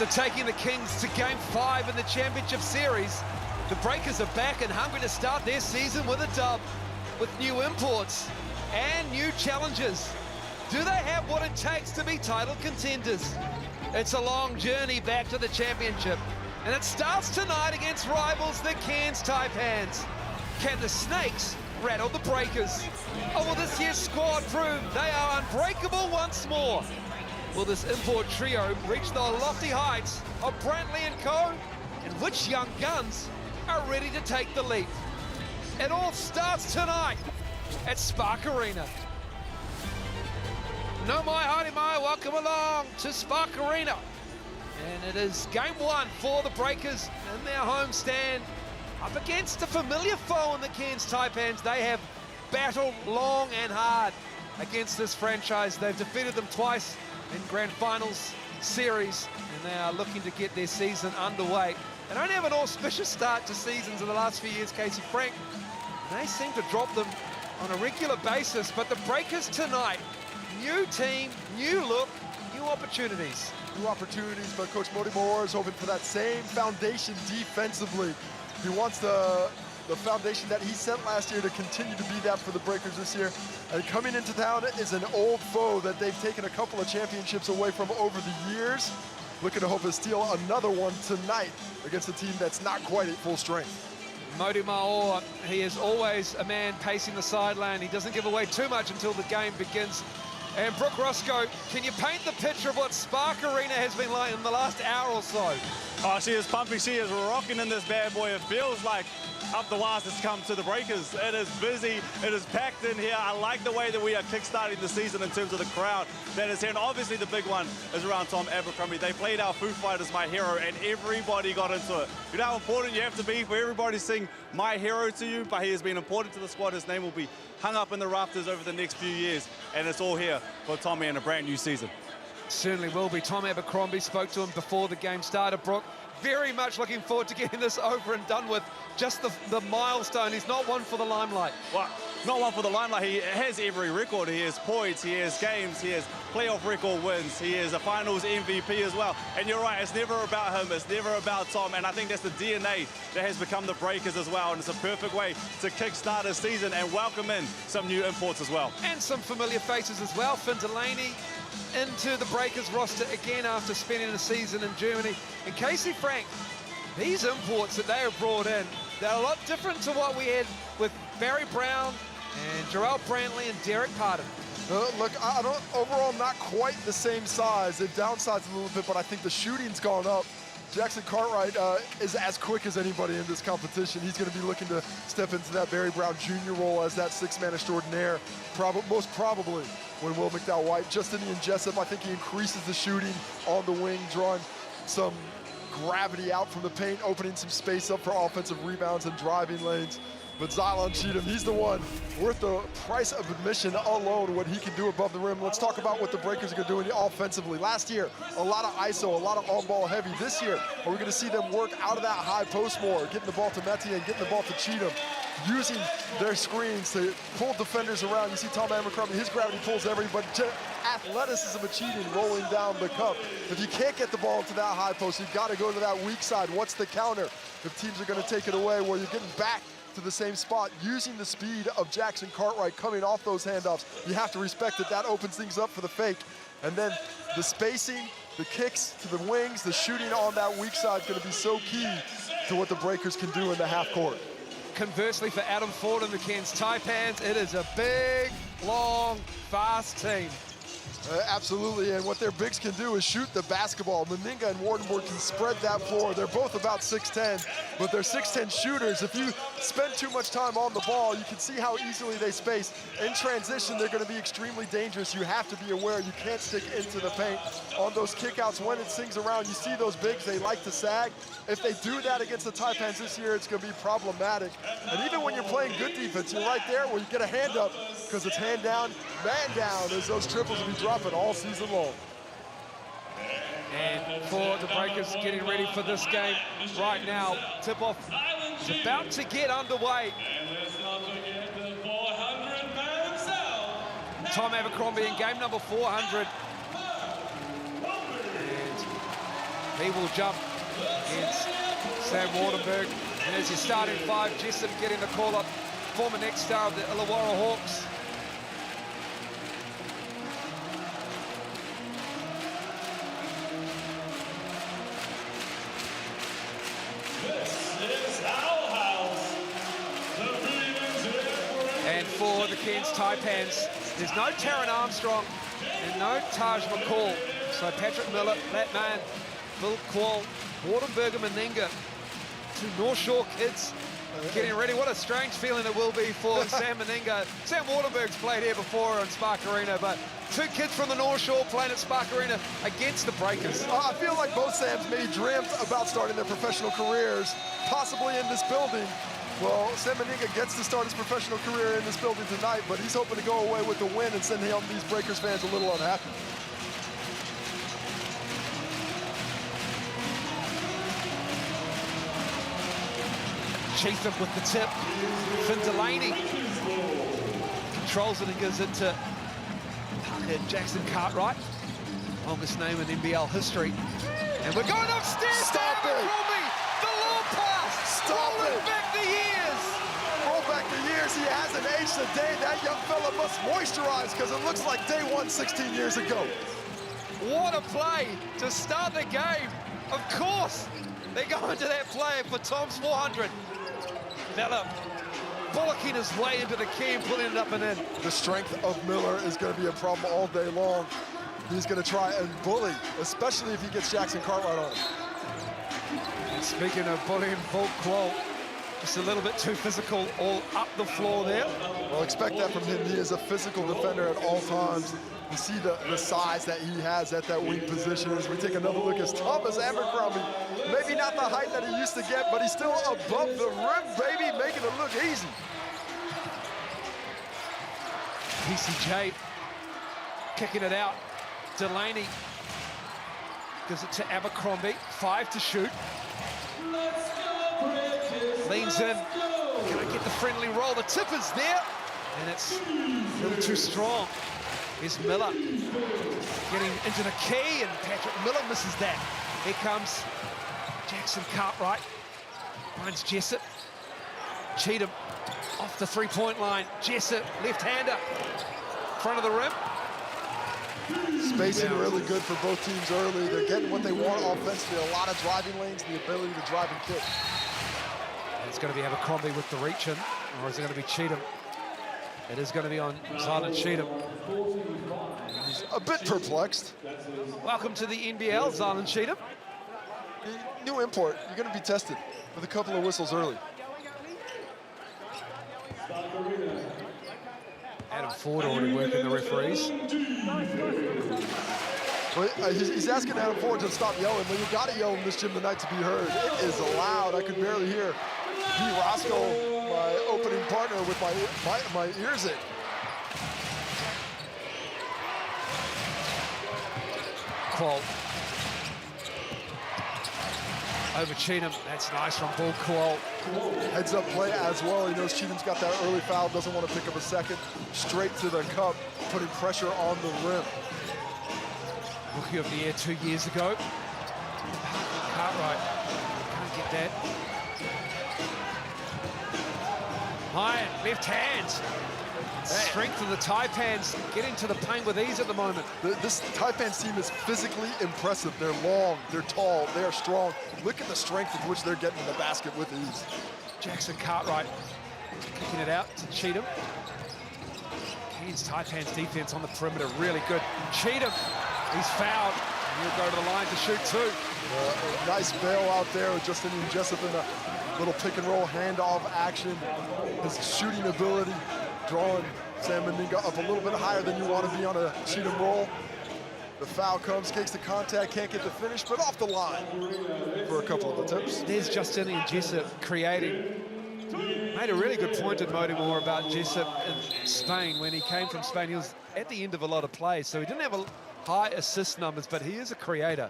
After taking the Kings to Game 5 in the Championship Series, the Breakers are back and hungry to start their season with a dub, with new imports and new challenges. Do they have what it takes to be title contenders? It's a long journey back to the championship, and it starts tonight against rivals the Cairns Taipans. Can the Snakes rattle the Breakers? Or will this year's squad prove they are unbreakable once more? Will this import trio reach the lofty heights of Brantley and Co? And which young guns are ready to take the leap? It all starts tonight at Spark Arena. No mai haere mai, welcome along to Spark Arena. And it is game 1 for the Breakers in their home stand, up against a familiar foe in the Cairns Taipans. They have battled long and hard against this franchise. They've defeated them twice in Grand Finals series, and they are looking to get their season underway. They don't have an auspicious start to seasons in the last few years, Casey Frank. They seem to drop them on a regular basis, but the Breakers tonight, new team, new look, new opportunities. New opportunities, but Coach Modi Moore is hoping for that same foundation defensively. He wants the foundation that he set last year to continue to be that for the Breakers this year. And coming into town is an old foe that they've taken a couple of championships away from over the years. Looking to hope to steal another one tonight against a team that's not quite at full strength. Modi Moore, he is always a man pacing the sideline. He doesn't give away too much until the game begins. And Brooke Roscoe, can you paint the picture of what Spark Arena has been like in the last hour or so? Oh, she is pumping, she is rocking in this bad boy. It feels like up the wires has come to the Breakers. It is busy, it is packed in here. I like the way that we are kickstarting the season in terms of the crowd that is here. And obviously the big one is around Tom Abercrombie. They played our Foo Fighters My Hero and everybody got into it. You know how important you have to be for everybody to sing My Hero to you, but he has been important to the squad. His name will be hung up in the rafters over the next few years, and it's all here for Tommy in a brand new season. Certainly will be. Tom Abercrombie spoke to him before the game started, Brooke. Very much looking forward to getting this over and done with. Just the milestone. He's not one for the limelight. Well, not one for the limelight. He has every record. He has points, he has games, he has playoff record wins, he is a finals MVP as well. And you're right, it's never about him, it's never about Tom, and I think that's the DNA that has become the Breakers as well, and it's a perfect way to kickstart a season and welcome in some new imports as well. And some familiar faces as well. Finn Delaney into the Breakers roster again after spending a season in Germany. And Casey Frank, these imports that they have brought in, they're a lot different to what we had with Barry Brown and Jarrell Brantley and Derek Pardon. Look, overall not quite the same size. They've downsized a little bit, but I think the shooting's gone up. Jackson Cartwright is as quick as anybody in this competition. He's going to be looking to step into that Barry Brown Jr. role as that six-man extraordinaire, most probably when Will McDowell-White. Justinian Jessup, I think he increases the shooting on the wing, drawing some gravity out from the paint, opening some space up for offensive rebounds and driving lanes. But Xylon Cheatham, he's the one worth the price of admission alone, what he can do above the rim. Let's talk about what the Breakers are going to do offensively. Last year, a lot of ISO, a lot of on-ball heavy. This year, are we going to see them work out of that high post more, getting the ball to Metier and getting the ball to Cheatham, using their screens to pull defenders around. You see Tom Abercrombie, his gravity pulls everybody. Athleticism of Cheatham rolling down the cup. If you can't get the ball to that high post, you've got to go to that weak side. What's the counter? If teams are going to take it away, where you're getting back to the same spot, using the speed of Jackson Cartwright coming off those handoffs, you have to respect that. That opens things up for the fake. And then the spacing, the kicks to the wings, the shooting on that weak side is going to be so key to what the Breakers can do in the half court. Conversely, for Adam Ford and the Cairns Taipans, it is a big, long, fast team. Absolutely, and what their bigs can do is shoot the basketball. Meninga and Wardenborg can spread that floor. They're both about 6'10", but they're 6'10" shooters. If you spend too much time on the ball, you can see how easily they space. In transition, they're going to be extremely dangerous. You have to be aware you can't stick into the paint. On those kickouts, when it sings around, you see those bigs, they like to sag. If they do that against the Taipans this year, it's going to be problematic. And even when you're playing good defense, you're right there where you get a hand up, because it's hand down, man down, as those triples will be dropping all season long. And for the Breakers getting ready for this game right now, tip-off is about to get underway. Tom Abercrombie in game number 400. And He will jump against Sam Wardenberg. And as your starting five, Jessup getting the call-up, former next star of the Illawarra Hawks. And for the Cairns Taipans, there's no Taron Armstrong and no Taj McCall. So Patrick Miller, Matt Mann, Bill Quall, Wardenberg and Meninga, two North Shore kids getting ready. What a strange feeling it will be for Sam Meninga. Sam Wardenberg's played here before on Spark Arena, but two kids from the North Shore playing at Spark Arena against the Breakers. I feel like both Sams maybe dreamt about starting their professional careers, possibly in this building. Well, Sam Meninga gets to start his professional career in this building tonight, but he's hoping to go away with the win and send home these Breakers fans a little unhappy. Cheatham with the tip. Finn Delaney controls it and gives it to Jackson Cartwright, longest name in NBL history. And we're going upstairs. Stop it! The long pass. Stop it! Back the years. Roll back the years. He hasn't aged a day. That young fella must moisturize because it looks like day one 16 years ago. What a play to start the game. Of course, they're going to that play for Tom's 400. Miller bullocking his way into the key and pulling it up and in. The strength of Miller is going to be a problem all day long. He's going to try and bully, especially if he gets Jackson Cartwright on him. And speaking of bullying, Volk Quall, just a little bit too physical all up the floor there. Well, expect that from him. He is a physical defender at all times. You see the size that he has at that wing position. As we take another look at Thomas Abercrombie, maybe not the height that he used to get, but he's still above the rim, baby, making it look easy. PCJ kicking it out. Delaney gives it to Abercrombie. 5 to shoot. Leans in. Can I get the friendly roll? The tip is there, and it's a little too strong. Here's Miller getting into the key, and Patrick Miller misses that. Here comes Jackson Cartwright. Finds Jessup. Cheatham off the three-point line. Jessup, left-hander, front of the rim. Spacing really good for both teams early. They're getting what they want offensively. A lot of driving lanes, the ability to drive and kick. And it's going to be Abercrombie with the reach in, or is it going to be Cheatham? It is going to be on Silent Cheatham. He's a bit perplexed. Welcome to the NBL, Silent Cheatham. New import, you're going to be tested with a couple of whistles early. Adam Ford already working the referees. Well, he's asking Adam Ford to stop yelling. Well, you got to yell in this gym tonight to be heard. It is loud. I could barely hear D. Roscoe, my opening partner, with my ears in. Quall. Over Cheatham. That's nice from Bull Quall. Heads up play as well. He knows Cheatham's got that early foul, doesn't want to pick up a second. Straight to the cup, putting pressure on the rim. Rookie of the year 2 years ago. Cartwright. Can't get that. Ryan, left hand. Strength of the Taipans getting to the paint with ease at the moment. This Taipans team is physically impressive. They're long, they're tall, they are strong. Look at the strength with which they're getting in the basket with ease. Jackson Cartwright kicking it out to Cheatham. Cairns Taipans defense on the perimeter, really good. Cheatham, he's fouled. He'll go to the line to shoot too. Nice bail out there with Justin Jessup in a little pick and roll handoff action. His shooting ability, drawing Sam Meninga up a little bit higher than you want to be on a Cheatham roll. The foul comes, takes the contact, can't get the finish, but off the line for a couple of attempts. There's Justinian Jessup creating. Made a really good point at Modimore about Jessup in Spain. When he came from Spain, he was at the end of a lot of plays, so he didn't have high assist numbers, but he is a creator.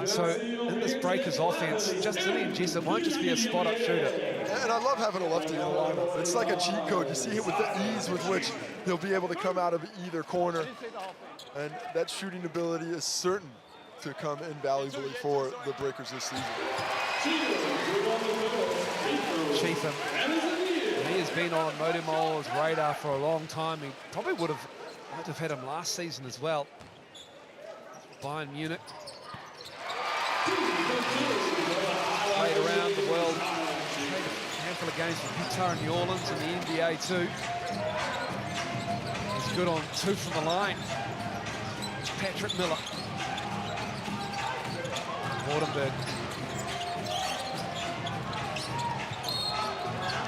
So in this Breakers offense, Justinian Jessup won't just be a spot-up shooter. And I love having a lefty in the lineup. It's like a cheat code. You see it with the ease with which he'll be able to come out of either corner. And that shooting ability is certain to come invaluably for the Breakers this season. Cheatham, he has been on Modemola's radar for a long time. He probably might have had him last season as well. Bayern Munich. Played around the world. Played a handful of games with Utah and New Orleans in the NBA too. He's good on 2 from the line. Patrick Miller. Wardenberg.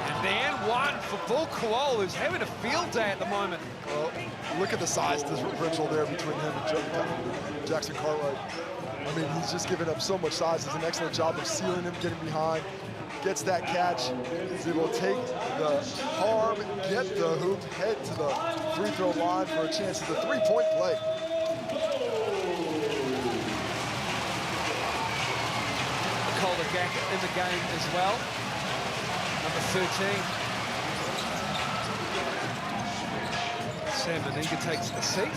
And then one for Bull Kowal, who's having a field day at the moment. Well, look at the size differential there between him and Jackson Cartwright. I mean, he's just giving up so much size. Does an excellent job of sealing him, getting behind, gets that catch. He's able to take the harm, get the hoop, head to the free throw line for a chance at the three-point play. Calder Gackett in the game as well. Number 13. Sam Meninga takes the seat.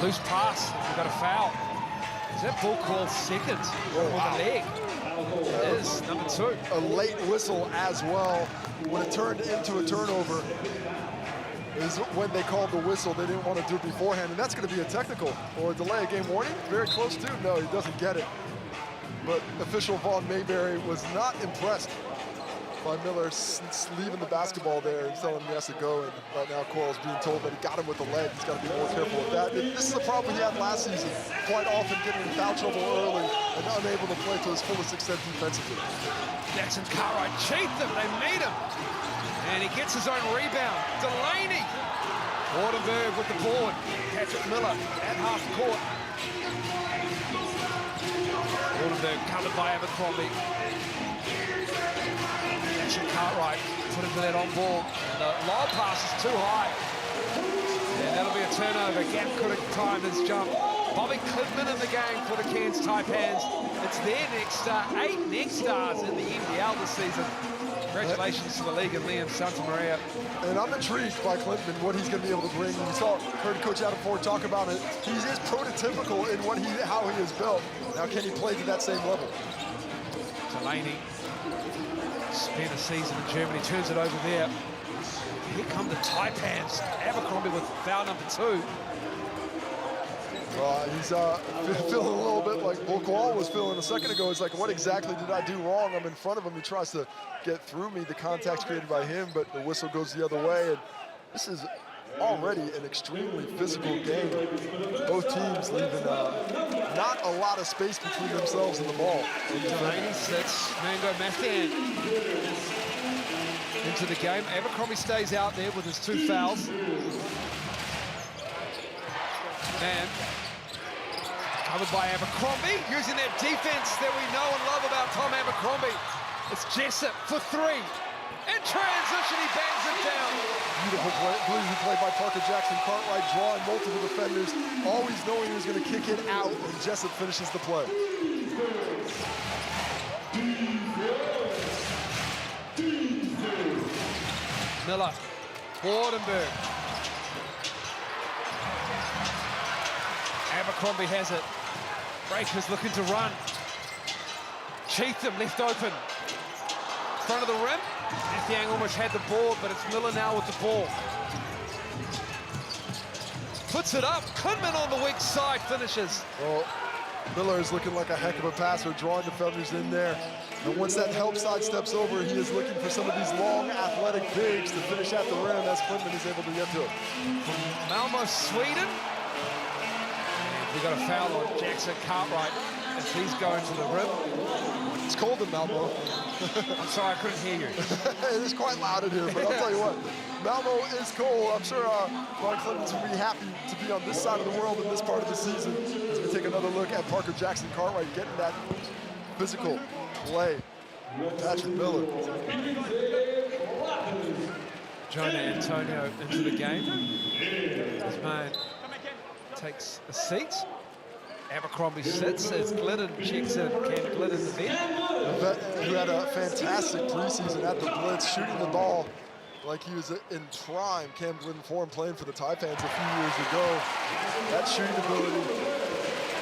Loose pass, we've got a foul. Is that Bull called second on the leg? It is, number 2. A late whistle as well. When it turned into a turnover is when they called the whistle. They didn't want to do it beforehand, and that's going to be a technical or a delay of game warning. Very close to. No, he doesn't get it. But official Vaughn Mayberry was not impressed by Miller leaving the basketball there and telling him he has to go. And right now, Coral's being told that he got him with the leg. He's got to be more careful with that. This is a problem he had last season. Quite often getting in foul trouble early and unable to play to his fullest extent defensively. Jackson Cartwright cheated them. They meet him. And he gets his own rebound. Delaney. Wardenberg with the board. Patrick Miller at half court. Wardenberg covered by Abercrombie. Jackson Cartwright put into that on ball. The lob pass is too high. And that'll be a turnover. Gap couldn't time his jump. Bobby Clipman in the game for the Cairns Taipans. It's their next star, 8 next stars in the NBL this season. Congratulations to the league and Liam Santamaria. And I'm intrigued by Clipman, what he's going to be able to bring. Heard Coach Adam Ford talk about it. He is prototypical in how he is built. Now, can he play to that same level? Delaney spent a season in Germany, turns it over there. Here come the Taipans. Abercrombie with foul number 2. He's feeling a little bit like Bull Kowal was feeling a second ago. It's like, what exactly did I do wrong? I'm in front of him. He tries to get through me. The contact's created by him, but the whistle goes the other way. And this is already an extremely physical game. Both teams leaving not a lot of space between themselves and the ball. Delaney sits Mango Mathan into the game. Abercrombie stays out there with his 2 fouls. And covered by Abercrombie, using that defense that we know and love about Tom Abercrombie. It's Jessup for 3. In transition, he bangs it down. Beautiful play by Parker Jackson Cartwright, drawing multiple defenders, always knowing he was going to kick it out, and Jessup finishes the play. Miller, Wardenberg. Abercrombie has it. Breakers looking to run. Cheatham left open. Front of the rim. Mathiang almost had the ball, but it's Miller now with the ball. Puts it up. Clipman on the weak side finishes. Well, Miller is looking like a heck of a passer, drawing defenders in there. And once that help side steps over, he is looking for some of these long, athletic bigs to finish at the rim as Clipman is able to get to it. From Malmo, Sweden. We got a foul on Jackson Cartwright as he's going to the rim. It's cold in Malmo. I'm sorry, I couldn't hear you. It is quite loud in here, but I'll tell you what, Malmo is cold. I'm sure Ron Clemens will be happy to be on this side of the world in this part of the season as we take another look at Parker Jackson Cartwright getting that physical play. Patrick Miller. Jonah Antonio into the game. His man takes a seat. Abercrombie sits as Glidden checks in. Cam Glidden the vet. A vet who had a fantastic preseason at the Blitz, shooting the ball like he was in prime Cam Glidden form playing for the Taipans a few years ago. That shooting ability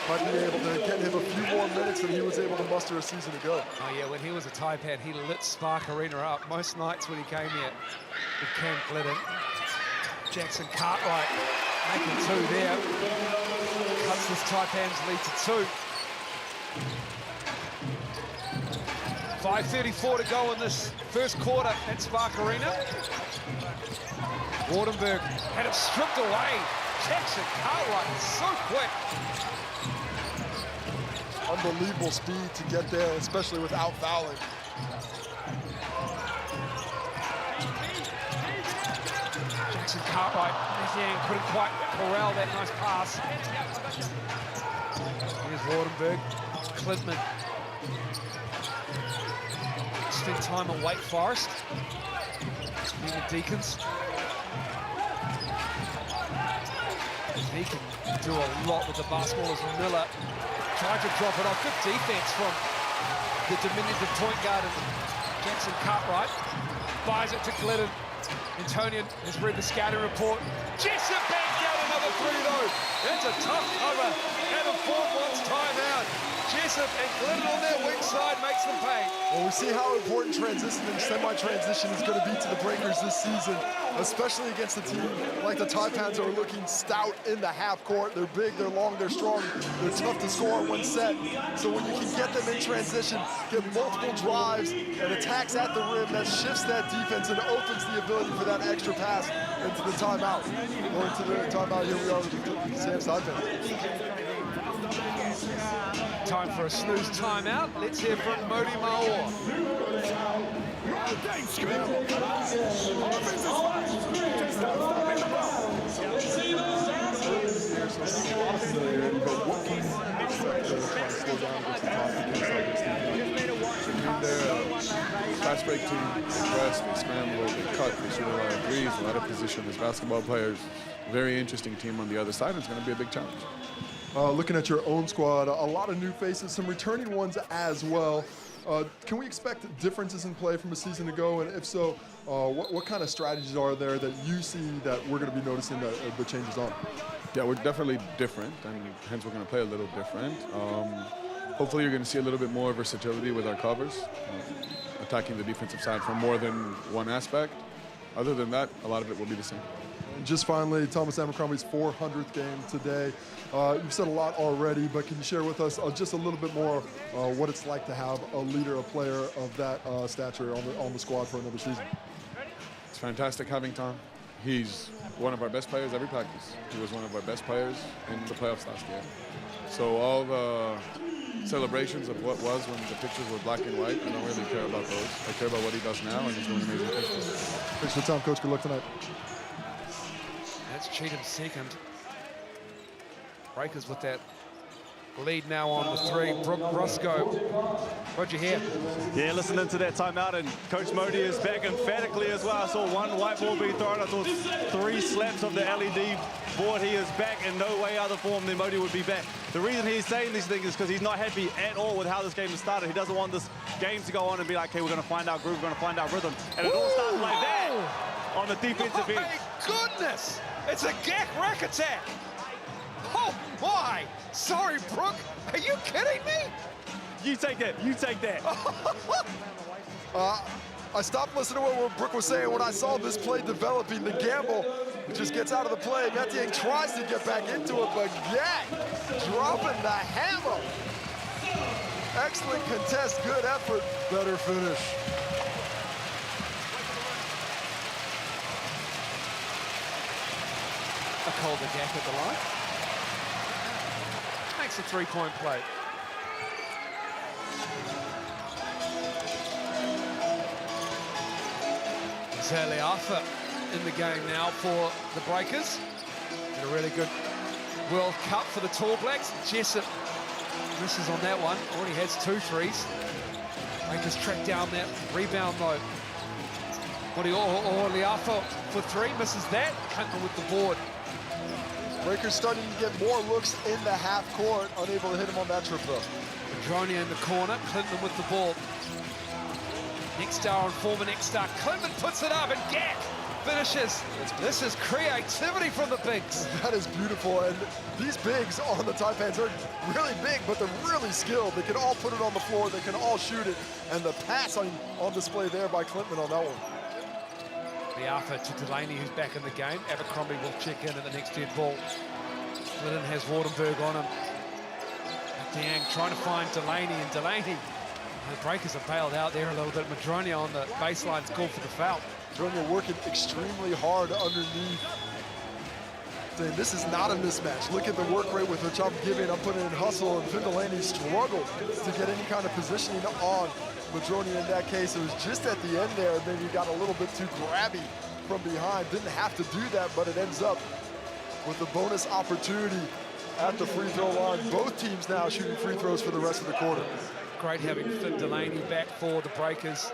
might be able to get him a few more minutes than he was able to muster a season ago. Oh yeah, when he was a Taipan, he lit Spark Arena up most nights when he came here with Cam Glidden. Jackson Cartwright making 2 there. Cuts this Taipans lead to 2. 5:34 to go in this first quarter at Spark Arena. Wardenberg had it stripped away. Jackson Cartwright is so quick. Unbelievable speed to get there, especially without fouling. Jackson Cartwright, couldn't quite corral that nice pass. Here's Wardenberg, Clintman. Spent time at Wake Forest. Being the Deacons. He can do a lot with the basketball as Miller tried to drop it off. Good defense from the diminutive point guard of Jackson Cartwright. Buys it to Glidden. Antonian has read the scouting report. Jessup bangs down another 3 though. That's a tough cover. And a 4-1 timeout. Jessup and Glidden on their wing side makes them pay. Well, we see how important transition and semi-transition is going to be to the Breakers this season, especially against a team like the Taipans who are looking stout in the half court. They're big, they're long, they're strong, they're tough to score in one set. So when you can get them in transition, get multiple drives and attacks at the rim, that shifts that defense and opens the ability for that extra pass into the timeout. Or into the timeout, here we are with Sam's Taipans. Time for a snooze timeout. Let's hear from Modi Maor. Fast break team, they press, they scramble, they cut, they shoot a lot of threes, a lot of position as basketball players. Very interesting team on the other side. It's going to be a big challenge. Looking at your own squad, a lot of new faces, some returning ones as well. Can we expect differences in play from a season ago? And if so, what kind of strategies are there that you see that we're going to be noticing the changes on? Yeah, we're definitely different, and hence we're going to play a little different. Hopefully you're going to see a little bit more versatility with our covers, attacking the defensive side from more than one aspect. Other than that, a lot of it will be the same. And just finally, Thomas Abercrombie's 400th game today. You've said a lot already, but can you share with us just a little bit more what it's like to have a leader, a player of that stature on the squad for another season? It's fantastic having Tom. He's one of our best players every practice. He was one of our best players in the playoffs last year. So all the celebrations of what was when the pictures were black and white, I don't really care about those. I care about what he does now, and he's doing amazing things. Thanks for the time, Coach. Good luck tonight. That's Cheatham's second. Breakers with that lead now on the 3. Brooke Roscoe. What'd you hear? Yeah, listening to that timeout, and Coach Modi is back emphatically as well. I saw 1 white ball being thrown. I saw 3 slaps of the LED board. He is back in no way other form than Modi would be back. The reason he's saying these things is because he's not happy at all with how this game has started. He doesn't want this game to go on and be like, okay, we're going to find our groove, we're going to find our rhythm. And it all starts like that on the defensive end. My goodness! It's a Gak rack attack! Oh my! Sorry, Brooke. Are you kidding me? You take that. You take that. I stopped listening to what Brooke was saying when I saw this play developing. The gamble just gets out of the play. Metiang tries to get back into it, but Gak dropping the hammer. Excellent contest, good effort, better finish. I called the Gak at the line. Makes a 3-point play. Zaliafa in the game now for the Breakers. And a really good World Cup for the Tall Blacks. Jessup misses on that one. Already has 2 threes. Breakers track down that rebound though. Liafa for 3, misses that. Clinton with the board. Breakers starting to get more looks in the half court, unable to hit him on that trip though. Pedronia in the corner, Clinton with the ball. Next star on former next star. Clinton puts it up, and Gak finishes. This is creativity from the bigs. That is beautiful, and these bigs on the Taipans are really big, but they're really skilled. They can all put it on the floor, they can all shoot it, and the pass on display there by Clinton on that one. The offer to Delaney, who's back in the game. Abercrombie will check in at the next dead ball. Glidden has Wardenberg on him. Dang, trying to find Delaney, and Delaney, the breakers are bailed out there a little bit. Madronia on the baseline's called for the foul. Madronia working extremely hard underneath. Saying this is not a mismatch. Look at the work rate with which I'm giving. I'm putting in hustle, and Finn Delaney struggled to get any kind of positioning on Madronia in that case. It was just at the end there, maybe got a little bit too grabby from behind. Didn't have to do that, but it ends up with a bonus opportunity at the free throw line. Both teams now shooting free throws for the rest of the quarter. Great having Finn Delaney back for the Breakers.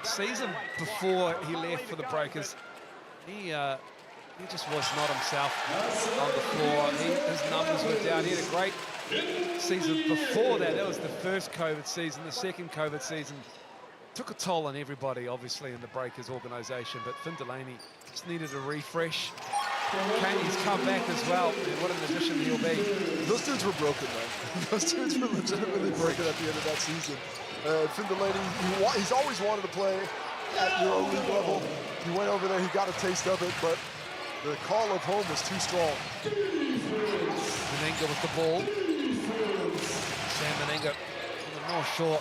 Season before he left for the Breakers, he just was not himself on the floor. His numbers were down. He had a great season before that. That was the first COVID season. The second COVID season took a toll on everybody, obviously, in the Breakers organization, but Finn Delaney just needed a refresh. Kaney's come back as well, and what an addition he'll be. Those dudes were broken, man. Those dudes were legitimately broken at the end of that season. Finn Delaney, he's always wanted to play at EuroLeague level. He went over there, he got a taste of it, but the call of home was too strong. Menenga with the ball. Sam Menenga on the north shore.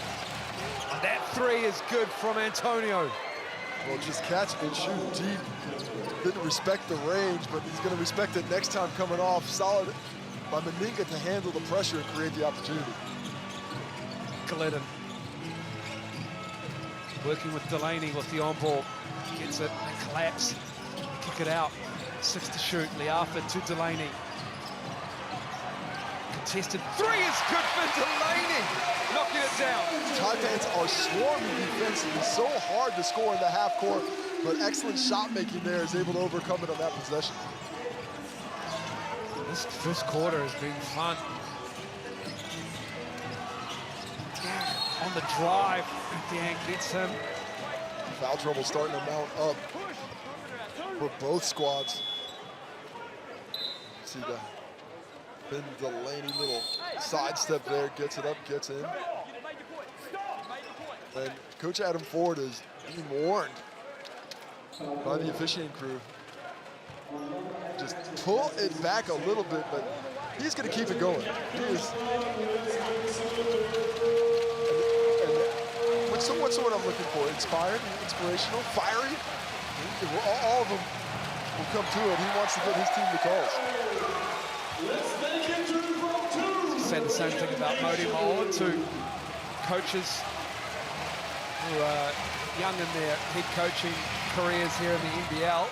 And that three is good from Antonio. Well, just catch and shoot deep. Didn't respect the range, but he's going to respect it next time coming off. Solid by Menenga to handle the pressure and create the opportunity. Glidden working with Delaney with the on-ball. Gets it, they collapse, kick it out. 6 to shoot, Liafa to Delaney. Contested three is good for Delaney. Knocking it down. Taipans are swarming defensively, so hard to score in the half court, but excellent shot making there is able to overcome it on that possession. This first quarter has been fun. On the drive, Dan gets him. Foul trouble starting to mount up for both squads. See the Finn Delaney little sidestep there, gets it up, gets in. And Coach Adam Ford is being warned by the officiating crew. Just pull it back a little bit, but he's going to keep it going. He is. What's what I'm looking for? Inspired, inspirational, fiery. All of them will come to it. He wants to get his team the calls. Said the same thing about Modi Moa, two coaches who are young in their head coaching careers here in the NBL.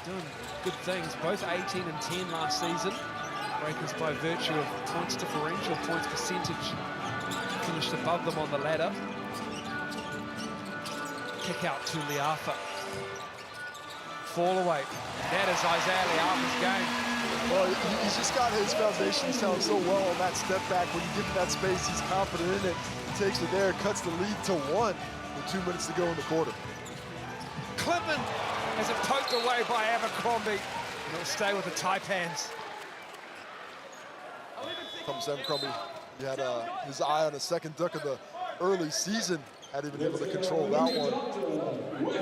Doing good things, both 18 and 10 last season. Breakers by virtue of points differential, points percentage, finished above them on the ladder. Kick out to Liafa. Fall away. That is Isaiah Liafa's game. Well, he's just got his foundation down so well on that step back. When you give him that space, he's confident in it. He takes it there, cuts the lead to 1 with 2 minutes to go in the quarter. Clinton has it poked away by Abercrombie. And it'll stay with the Taipans. Comes Abercrombie. He had his eye on a second duck of the early season. Hadn't been able to control that one.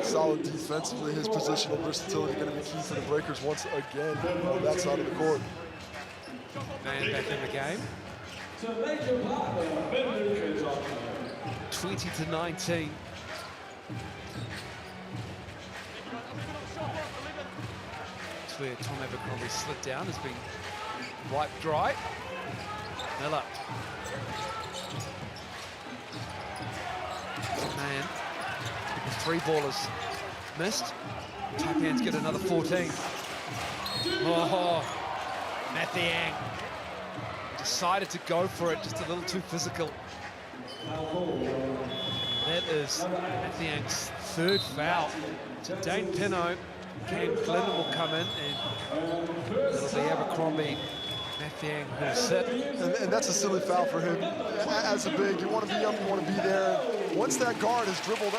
Solid defensively. His positional versatility going to be key for the Breakers once again on that side of the court. Man back in the game. 20 to 19. That's where Tom Abercrombie slid down, has been wiped dry. Miller. Man, the 3 ballers missed. Taipans get another 14. Oh, Mathiang decided to go for it, just a little too physical. That is Mathiang's 3rd foul. So Dane Pino, Cam Glidden will come in, and it'll be Abercrombie Mathiang will sit. And that's a silly foul for him. As a big, you want to be up, you want to be there. Once that guard has dribbled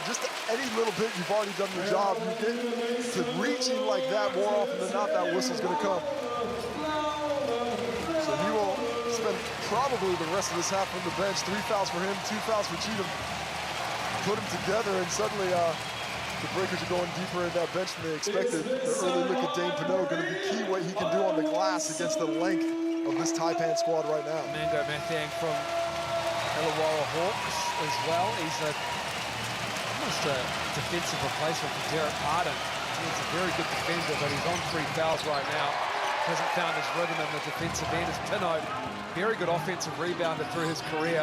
just any little bit, you've already done your job. You get to reaching like that more often than not, that whistle's going to come. So he will spend probably the rest of this half on the bench. 3 fouls for him, 2 fouls for Cheatham. Put them together, and suddenly the Breakers are going deeper in that bench than they expected. The early look at Dane Pinot going to be key what he can do on the glass against the length of this Taipan squad right now. Mango Mathiang from Illawarra Hawks as well. He's almost a defensive replacement for Derek Harden. He's a very good defender, but he's on 3 fouls right now. Hasn't found his rhythm in the defensive end. As Pinot, very good offensive rebounder through his career.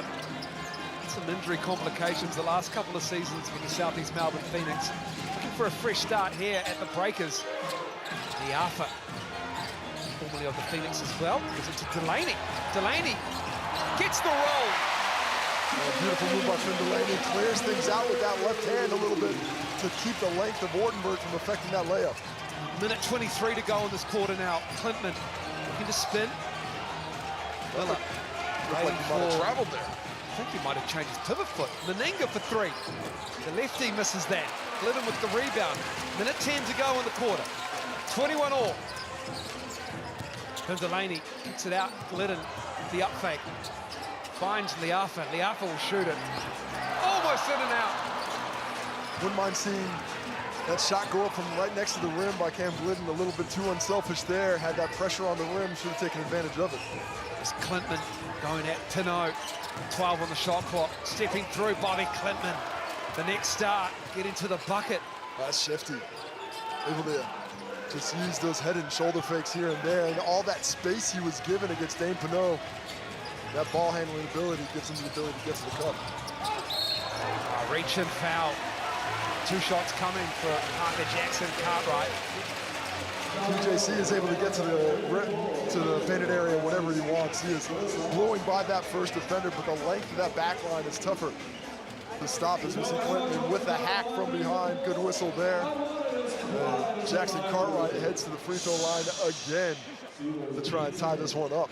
Some injury complications the last couple of seasons for the Southeast Melbourne Phoenix. Looking for a fresh start here at the Breakers. The Alpha, formerly of the Phoenix as well, gives it to Delaney. Delaney gets the roll. Beautiful move by Finn Delaney. Clears things out with that left hand a little bit to keep the length of Ortenberg from affecting that layup. Minute 23 to go in this quarter now. Klintman looking to spin. Miller Looked like he might have traveled there. I think he might have changed his pivot foot. Meninga for 3. The lefty misses that. Glidden with the rebound. Minute 10 to go in the quarter. 21 all. And Delaney kicks it out. Glidden, the up fake. Finds Liafa. Liafa will shoot it. Almost in and out. Wouldn't mind seeing that shot go up from right next to the rim by Cam Glidden. A little bit too unselfish there. Had that pressure on the rim. Should have taken advantage of it. It's Klintman going at Pinot. 12 on the shot clock. Stepping through Bobby Klintman. The next start, get into the bucket. That's shifty. Able to just use those head and shoulder fakes here and there. And all that space he was given against Dane Pinot, that ball handling ability gives him the ability to get to the cup. Reach and foul. 2 shots coming for Parker Jackson Cartwright. PJC is able to get to the painted area whenever he wants. He is blowing by that first defender, but the length of that back line is tougher to stop, as we see Clinton with the hack from behind. Good whistle there. And Jackson Cartwright heads to the free throw line again to try and tie this one up.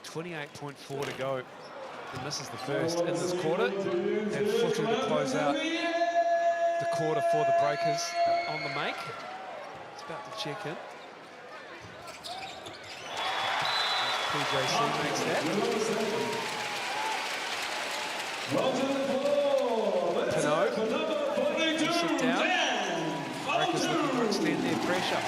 28.4 to go. He misses the first in this quarter. And Footer to close out the quarter for the Breakers on the make. It's about to check in. PJC makes that. Pinot, sit down. Breakers looking to extend their pressure.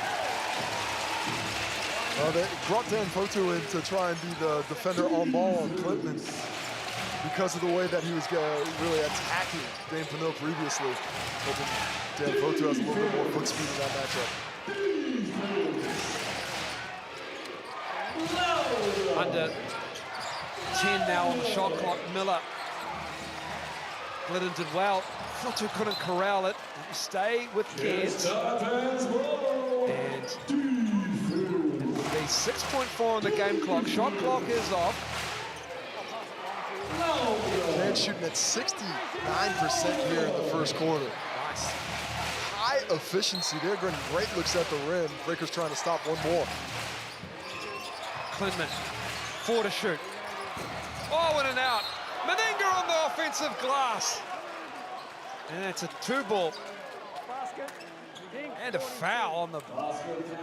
They brought Dan Fotu in to try and be the defender on ball on Clinton because of the way that he was really attacking Dane Pinot previously. Hoping Dan Fotu has a little bit more foot speed in that matchup. Under 10 now on the shot clock. Miller. Glidden did well. Fotu couldn't corral it. Stay with Cairns. And it will be 6.4 on the game clock. Shot clock is off. Cairns shooting at 69% here in the first quarter. Nice. High efficiency. They're getting great looks at the rim. Breakers trying to stop one more. Klintman, 4 to shoot. Oh, in and out. Meninga on the offensive glass. And it's a 2-ball. And a foul on the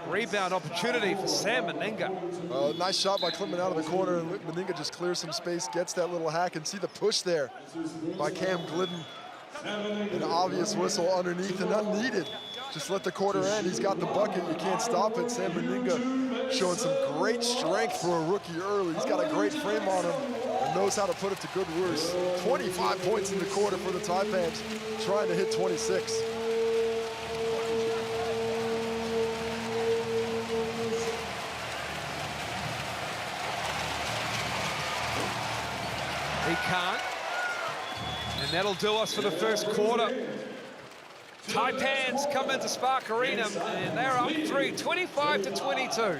rebound opportunity for Sam Meninga. Nice shot by Klintman out of the corner. Meninga just clears some space, gets that little hack, and see the push there by Cam Glidden. An obvious whistle underneath and unneeded. Just let the quarter end. He's got the bucket. You can't stop it. Sam Meninga showing some great strength for a rookie early. He's got a great frame on him and knows how to put it to good use. 25 points in the quarter for the Taipans, trying to hit 26. He can't. And that'll do us for the first quarter. Taipans come into Spark Arena and they're up 3, 25 to 22.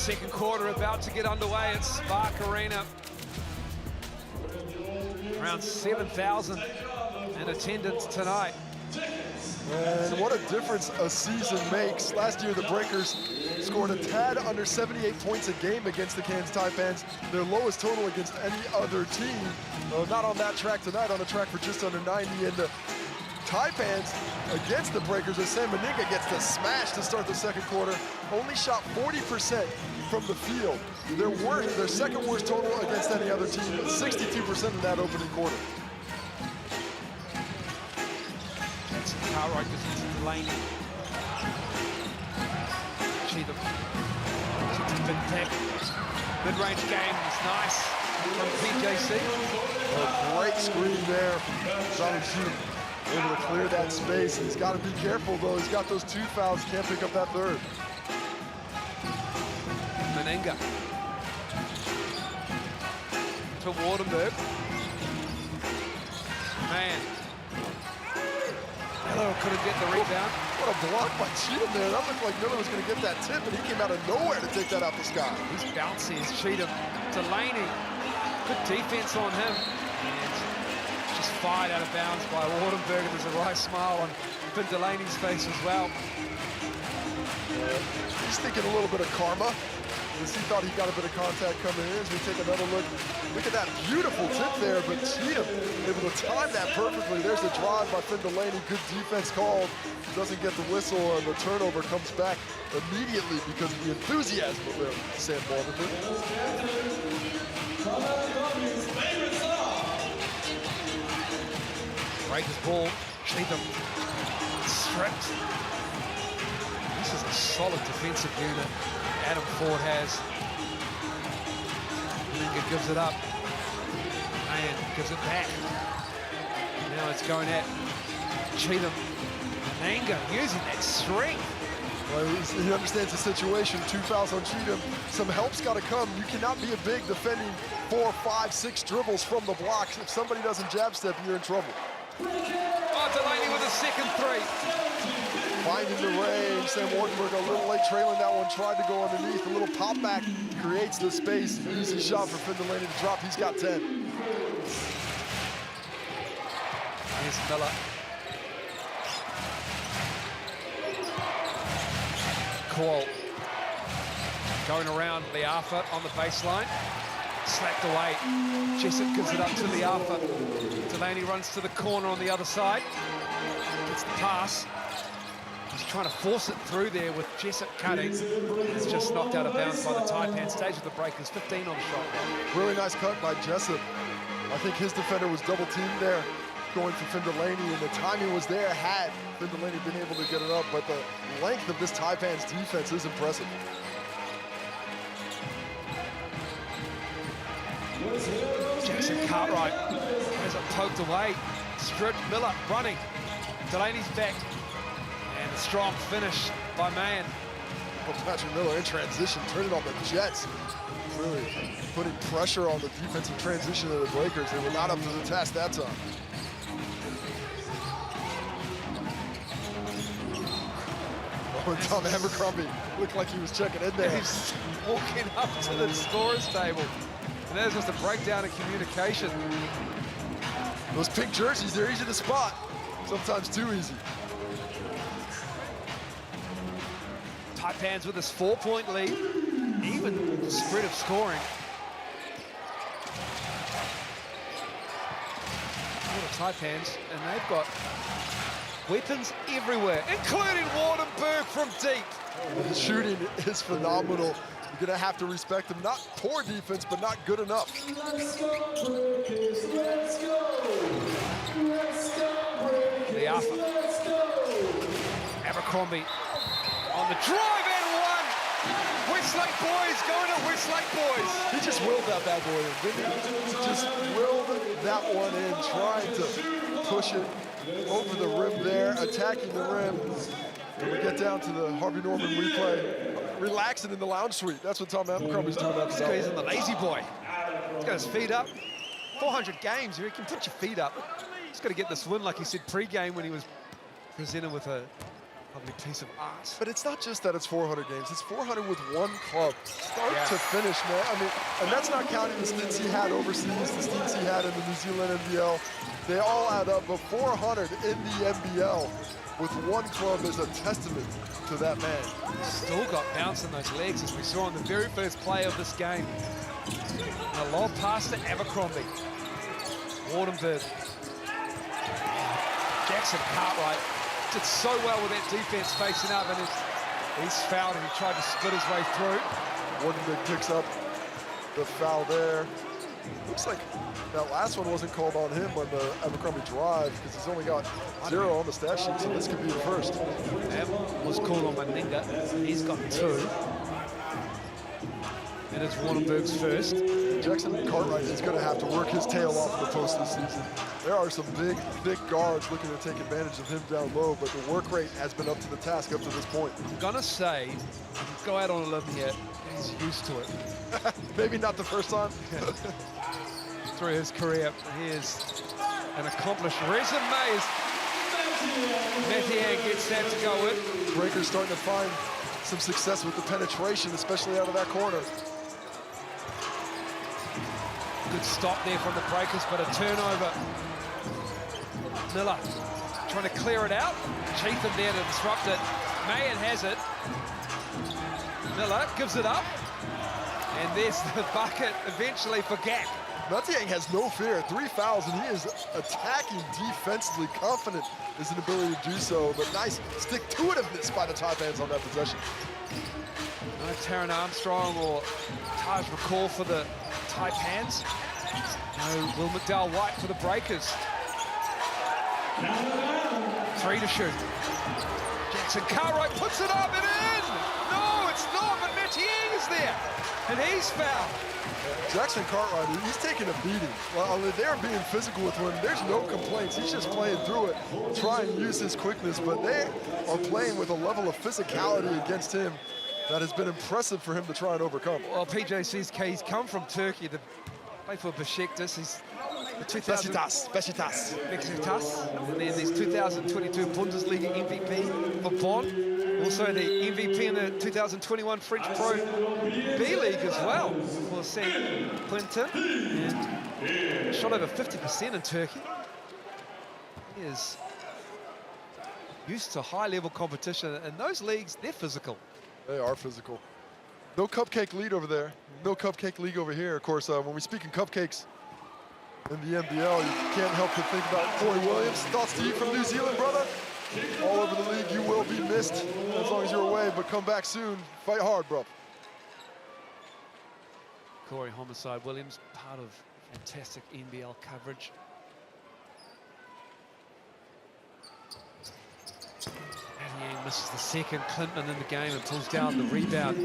Second quarter about to get underway at Spark Arena. Around 7,000 in attendance tonight. And what a difference a season makes. Last year, the Breakers scored a tad under 78 points a game against the Cairns Taipans, their lowest total against any other team. Not on that track tonight, on a track for just under 90. And the Taipans against the Breakers, as Sam Meninga gets the smash to start the second quarter, only shot 40% from the field. Their second worst total against any other team, 62% in that opening quarter. Cartwright goes into Delaney. Cheatham. Big tap. Mid-range game is nice from PJC. A great screen there. Johnny Cheatham able to clear that space. He's got to be careful, though. He's got those 2 fouls. Can't pick up that third. Meninga. To Wardenberg. Man. Miller couldn't get the rebound. What a block by Cheatham there. That looked like Miller was going to get that tip, and he came out of nowhere to take that out the sky. He's bouncy as Cheatham. Delaney. Good defense on him. And just fired out of bounds by Wardenberg, and there's a wry smile on Finn Delaney's face as well. He's thinking a little bit of karma. As he thought he got a bit of contact coming in. As we take another look. Look at that beautiful tip there, but Cheatham able to time that perfectly. There's the drive by Finn Delaney. Good defense called. Doesn't get the whistle, and the turnover comes back immediately because of the enthusiasm of Sam Balderman. Breakers ball. Cheatham stripped. This is a solid defensive unit. Adam Ford has. Meninga gives it up. And gives it back. Now it's going at Cheatham. Meninga using that strength. Well, he understands the situation. 2 fouls on Cheatham. Some help's got to come. You cannot be a big defending 4, 5, 6 dribbles from the blocks. If somebody doesn't jab step, you're in trouble. Oh, Delaney with a second three. Finding the range. Sam Wardenberg a little late trailing that one. Tried to go underneath. A little pop back creates the space. Easy shot for Finn Delaney to drop. He's got 10. Here's Miller. Call. Going around Liafa on the baseline. Slapped away. Jessup gives it up to Liafa. Delaney runs to the corner on the other side. Gets the pass. He's trying to force it through there with Jessup cutting. It's just knocked out of bounds by the Taipan. Stage of the Breakers, 15 on the shot clock. Really nice cut by Jessup. I think his defender was double teamed there, going for Finn Delaney, and the timing was there had Finn Delaney been able to get it up, but the length of this Taipan's defense is impressive. Jackson Cartwright has it poked away. Stripped. Miller running. Delaney's back. And a strong finish by Mahan. Well, Patrick Miller in transition, turning on the Jets. Really putting pressure on the defensive transition of the Breakers. They were not up to the task that time. Oh, and Tom Abercrombie looked like he was checking in there. He's walking up to the scorer's table. And there's just a breakdown in communication. Those pink jerseys, they're easy to spot. Sometimes too easy. Taipans with this 4-point lead. Even spread of scoring. The Taipans, and they've got weapons everywhere, including Wardenberg from deep. The shooting is phenomenal. You're gonna have to respect them. Not poor defense, but not good enough. Let's go, Breakers, let's go. Let's go, Breakers, let's go. Abercrombie on the drive and one. Westlake boys going to Westlake boys. He just willed that bad boy in, didn't he? Just willed that one in, trying to push it over the rim there, attacking the rim. When we get down to the Harvey Norman replay, relaxing in the lounge suite. That's what Tom Abercrombie's doing after He's in the lazy boy. He's got his feet up. 400 games, you can put your feet up. He's got to get this win, like he said pre-game when he was presented with a Lovely piece of art. But it's not just that it's 400 games. It's 400 with one club, start to finish, man. I mean, and that's not counting the stints he had overseas, the stints he had in the New Zealand NBL. They all add up, but 400 in the NBL with one club is a testament to that man. Still got bounce in those legs, as we saw on the very first play of this game. And a lob pass to Abercrombie. Wardenberg. Jackson Cartwright did so well with that defense facing up, and he's fouled and he tried to split his way through. Wardenberg picks up the foul there. Looks like that last one wasn't called on him on the Abercrombie drive, because he's only got 0 on the stat sheet, so this could be the first. That was called on Maninga. He's got 2. And it's Wardenberg's first. Jackson Cartwright is going to have to work his tail off in the post this season. There are some big, thick guards looking to take advantage of him down low, but the work rate has been up to the task up to this point. I'm going to say, go out on a limb here, he's used to it. Maybe not the first time. Through his career, he is an accomplished resume. Mathiang gets that to go in. Breaker's starting to find some success with the penetration, especially out of that corner. Good stop there from the Breakers, but a turnover. Miller trying to clear it out. Cheatham there to disrupt it. Mayan has it. Miller gives it up. And there's the bucket eventually for Gak. Mathiang has no fear. 3 fouls, and he is attacking defensively, confident in his ability to do so. But nice stick-to-itiveness by the Taipans on that possession. No Taron Armstrong or Taj McCall for the Taipans. No Will McDowell White for the Breakers. 3 to shoot. Jackson Cartwright puts it up and in! No, it's not, but Mathiang is there. And he's fouled. Jackson Cartwright, he's taking a beating. Well, they're being physical with him. There's no complaints. He's just playing through it, trying to use his quickness, but they are playing with a level of physicality against him that has been impressive for him to try and overcome. Well, PJ says he's come from Turkey to play for Besiktas. He's the 2000... Besiktas. And then there's 2022 Bundesliga MVP for Bonn. Also the MVP in the 2021 French Pro B-League as well for St. Quentin. And shot over 50% in Turkey. He is used to high-level competition, and those leagues, they're physical. They are physical. No cupcake lead over there. No cupcake league over here. Of course, when we speak in cupcakes in the NBL, you can't help but think about Corey Williams. Thoughts to you from New Zealand, brother? All over the league, you will be missed as long as you're away, but come back soon. Fight hard, bro. Corey Homicide Williams, part of fantastic NBL coverage. Mathiang misses the second. Clinton in the game and pulls down the rebound.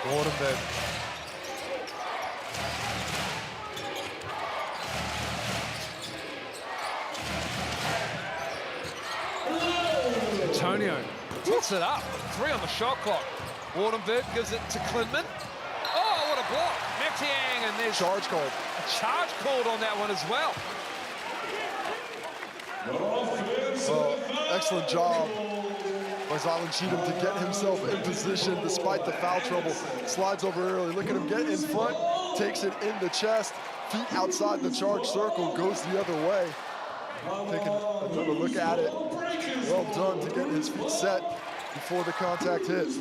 Wardenberg. Antonio puts it up. 3 on the shot clock. Wardenberg gives it to Klintman. Oh, what a block. Mathiang, and there's Charge called. a charge called on that one as well. Excellent job by Zylan Cheatham to get himself in position despite the foul trouble. Slides over early. Look at him get in front, takes it in the chest, feet outside the charge circle, goes the other way. Taking another look at it. Well done to get his feet set before the contact hits.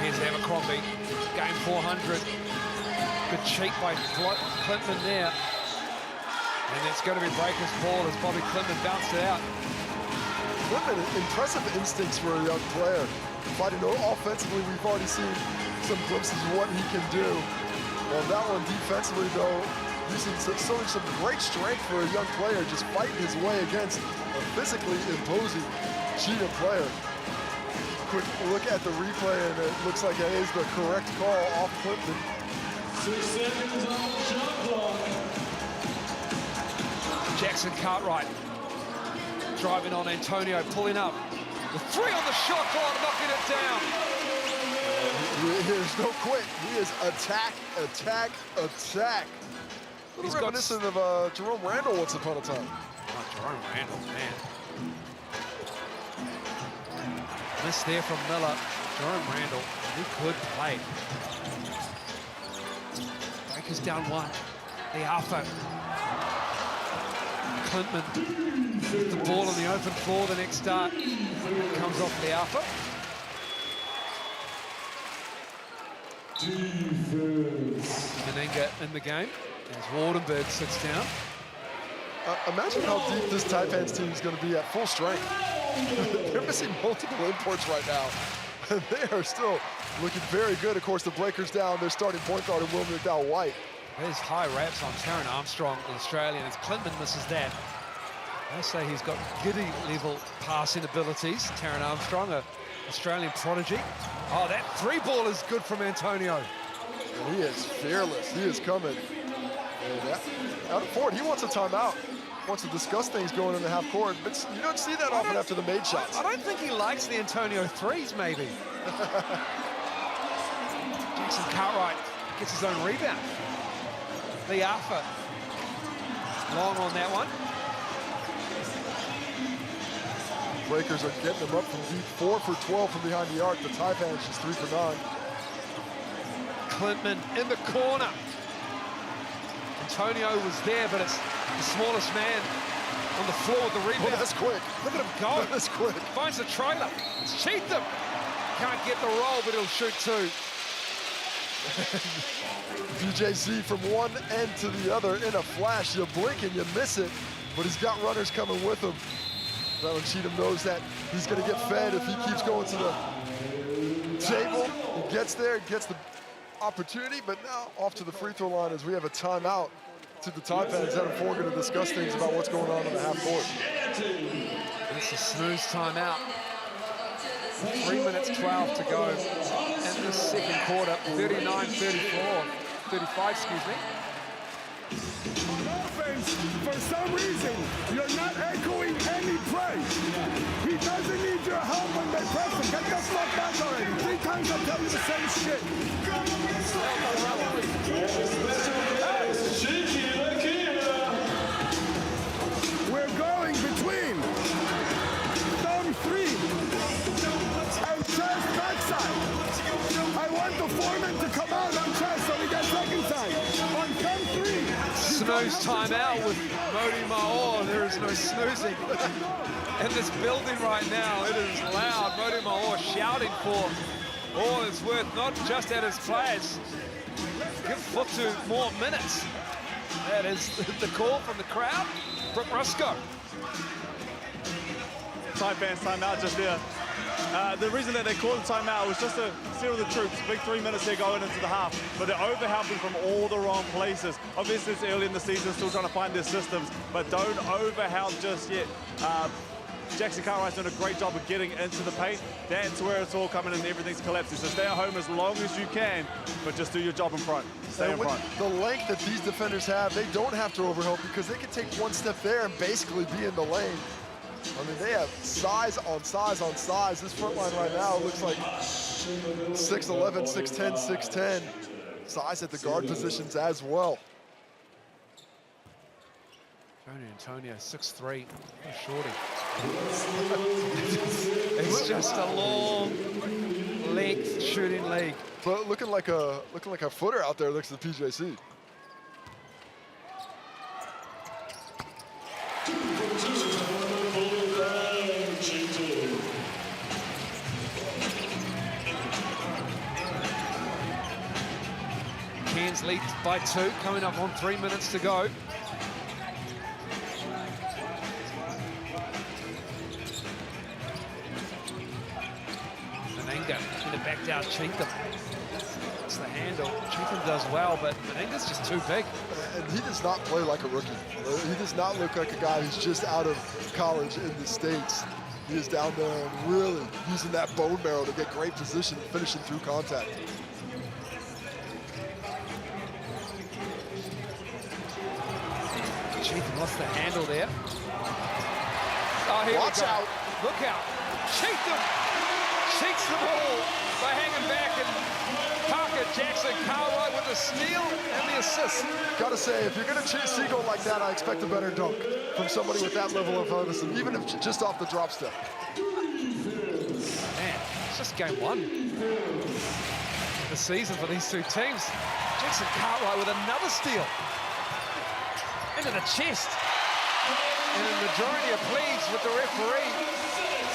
Here's Abercrombie, game 400. Good cheat by Clinton there. And it's going to be Breakers' ball as Bobby Clinton bounced it out. Clinton, impressive instincts for a young player. Fighting offensively, we've already seen some glimpses of what he can do. Well, that one defensively, though, showing some great strength for a young player, just fighting his way against a physically imposing Cheetah player. Quick look at the replay, and it looks like it is the correct call off Clinton. 6 seconds on the shot clock. Jackson Cartwright. driving on Antonio, pulling up. The three on the shot clock, knocking it down. There's no quit. He is attack, attack, attack. A little reminiscent of Jerome Randall once upon a time. Oh, Jerome Randall, man. Miss there from Miller. Jerome Randall, he could play. Breakers down one. The Alpha. Clintman with the ball on the open floor. The next start comes off the Alpha. Menenga in the game as Wardenberg sits down. Imagine how deep this Taipans team is going to be at full strength. They're missing multiple imports right now. And they are still looking very good. Of course, the Breakers down their starting point guard in William McDowell White. There's high raps on Taron Armstrong, the Australian, as Clintman misses that. I say he's got giddy-level passing abilities. Taron Armstrong, an Australian prodigy. Oh, that three ball is good from Antonio. He is fearless. He is coming. And out of Ford, he wants a timeout. Wants to discuss things going in the half court, but you don't see that often after the made shots. I don't think he likes the Antonio threes, maybe. Jackson Cartwright gets his own rebound. The Alpha, long on that one. Breakers are getting them up from deep, 4 for 12 from behind the arc. The Taipans just 3 for 9. Clintman in the corner. Antonio was there, but it's the smallest man on the floor with the rebound. Oh, that's quick. Look at him go. That's quick. Finds the trailer. It's Cheatham. Can't get the roll, but he'll shoot two. BJC from one end to the other in a flash. You blink and you miss it, but he's got runners coming with him. Dylan Cheatham knows that he's going to get fed if he keeps going to the table. He gets there, gets the opportunity, but now off to the free throw line as we have a timeout to the Taipans. Head four going to discuss things about what's going on the half court. It's a snooze timeout. 3 minutes 12 to go in the second quarter. 35, excuse me. Offense, for some reason, you're not echoing any play. He doesn't need your help when they press him. Get the fuck back already. 3 times I'll tell you the same shit. We're going between thumb 3 and chest backside. I want the foreman to come out on chest so we get second time. On thumb 3. Snooze timeout with Modi Maor. There is no snoozing in this building right now. It is loud. Modi Maor shouting for all it's worth, not just at his players. Give Futu more minutes. That is the call from the crowd. Brooke Rusco. Taipans timeout just there. The reason that they called the timeout was just to settle the troops. Big 3 minutes here going into the half, but they're overhelping from all the wrong places. Obviously, it's early in the season, still trying to find their systems, but don't overhelp just yet. Jackson Cartwright's doing a great job of getting into the paint. That's where it's all coming and everything's collapsing. So stay at home as long as you can, but just do your job in front. Stay in front. The length that these defenders have, they don't have to overhelp because they can take one step there and basically be in the lane. I mean, they have size on size on size. This front line right now looks like 6'11", 6'10", 6'10". Size at the guard positions as well. Antonio, 6'3", shorty. It's just a long length shooting league. But looking like a footer out there next to the PJC. Cairns leads by 2, coming up on 3 minutes to go. Menenga in the backed out Cheatham. It's the handle. Cheatham does well, but Menenga's just too big. And he does not play like a rookie. He does not look like a guy who's just out of college in the States. He is down there and really using that bone marrow to get great position, finishing through contact. Cheatham lost the handle there. Oh, here Watch we go. out. Look out. Cheat them. Cheats them all by hanging back. And Parker Jackson Cartwright with the steal and the assist. Gotta say, if you're gonna cheat Siegel like that, I expect a better dunk from somebody with that level of athleticism, even if just off the drop step. Man, it's just game one of the season for these two teams. Jackson Cartwright with another steal. Into the chest. And a majority of pleas with the referee.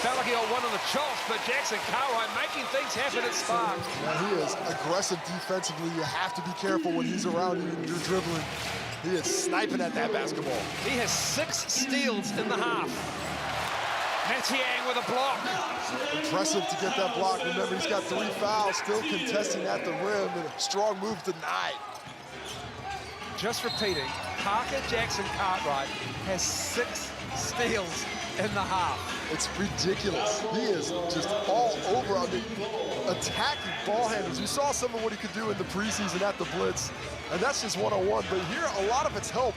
Felt like he got one on the chops, but Jackson Cartwright making things happen at Spark. Yeah, he is aggressive defensively. You have to be careful when he's around you and you're dribbling. He is sniping at that basketball. He has 6 steals in the half. Matiang with a block. Impressive to get that block. Remember, he's got 3 fouls, still contesting at the rim, and a strong move denied. Just repeating, Parker Jackson Cartwright has 6 steals in the half. It's ridiculous. He is just all over. I mean, attacking ball handlers. You saw some of what he could do in the preseason at the Blitz, and that's just one-on-one. But here, a lot of it's help.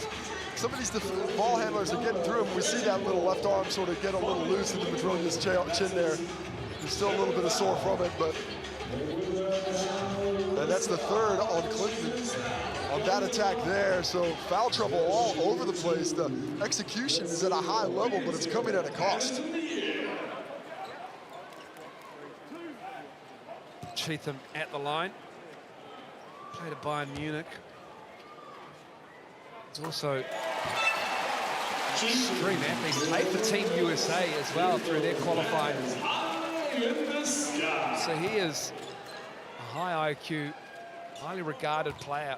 Some of these ball handlers are getting through him. We see that little left arm sort of get a little loose into Madronia's chin there. There's still a little bit of sore from it, but and that's the third on Clinton on that attack there. So foul trouble all over the place. The execution is at a high level, but it's coming at a cost. Cheatham at the line. Played to Bayern Munich. It's also extreme athletes. Played for Team USA as well through their qualifiers. So he is a high IQ, highly regarded player.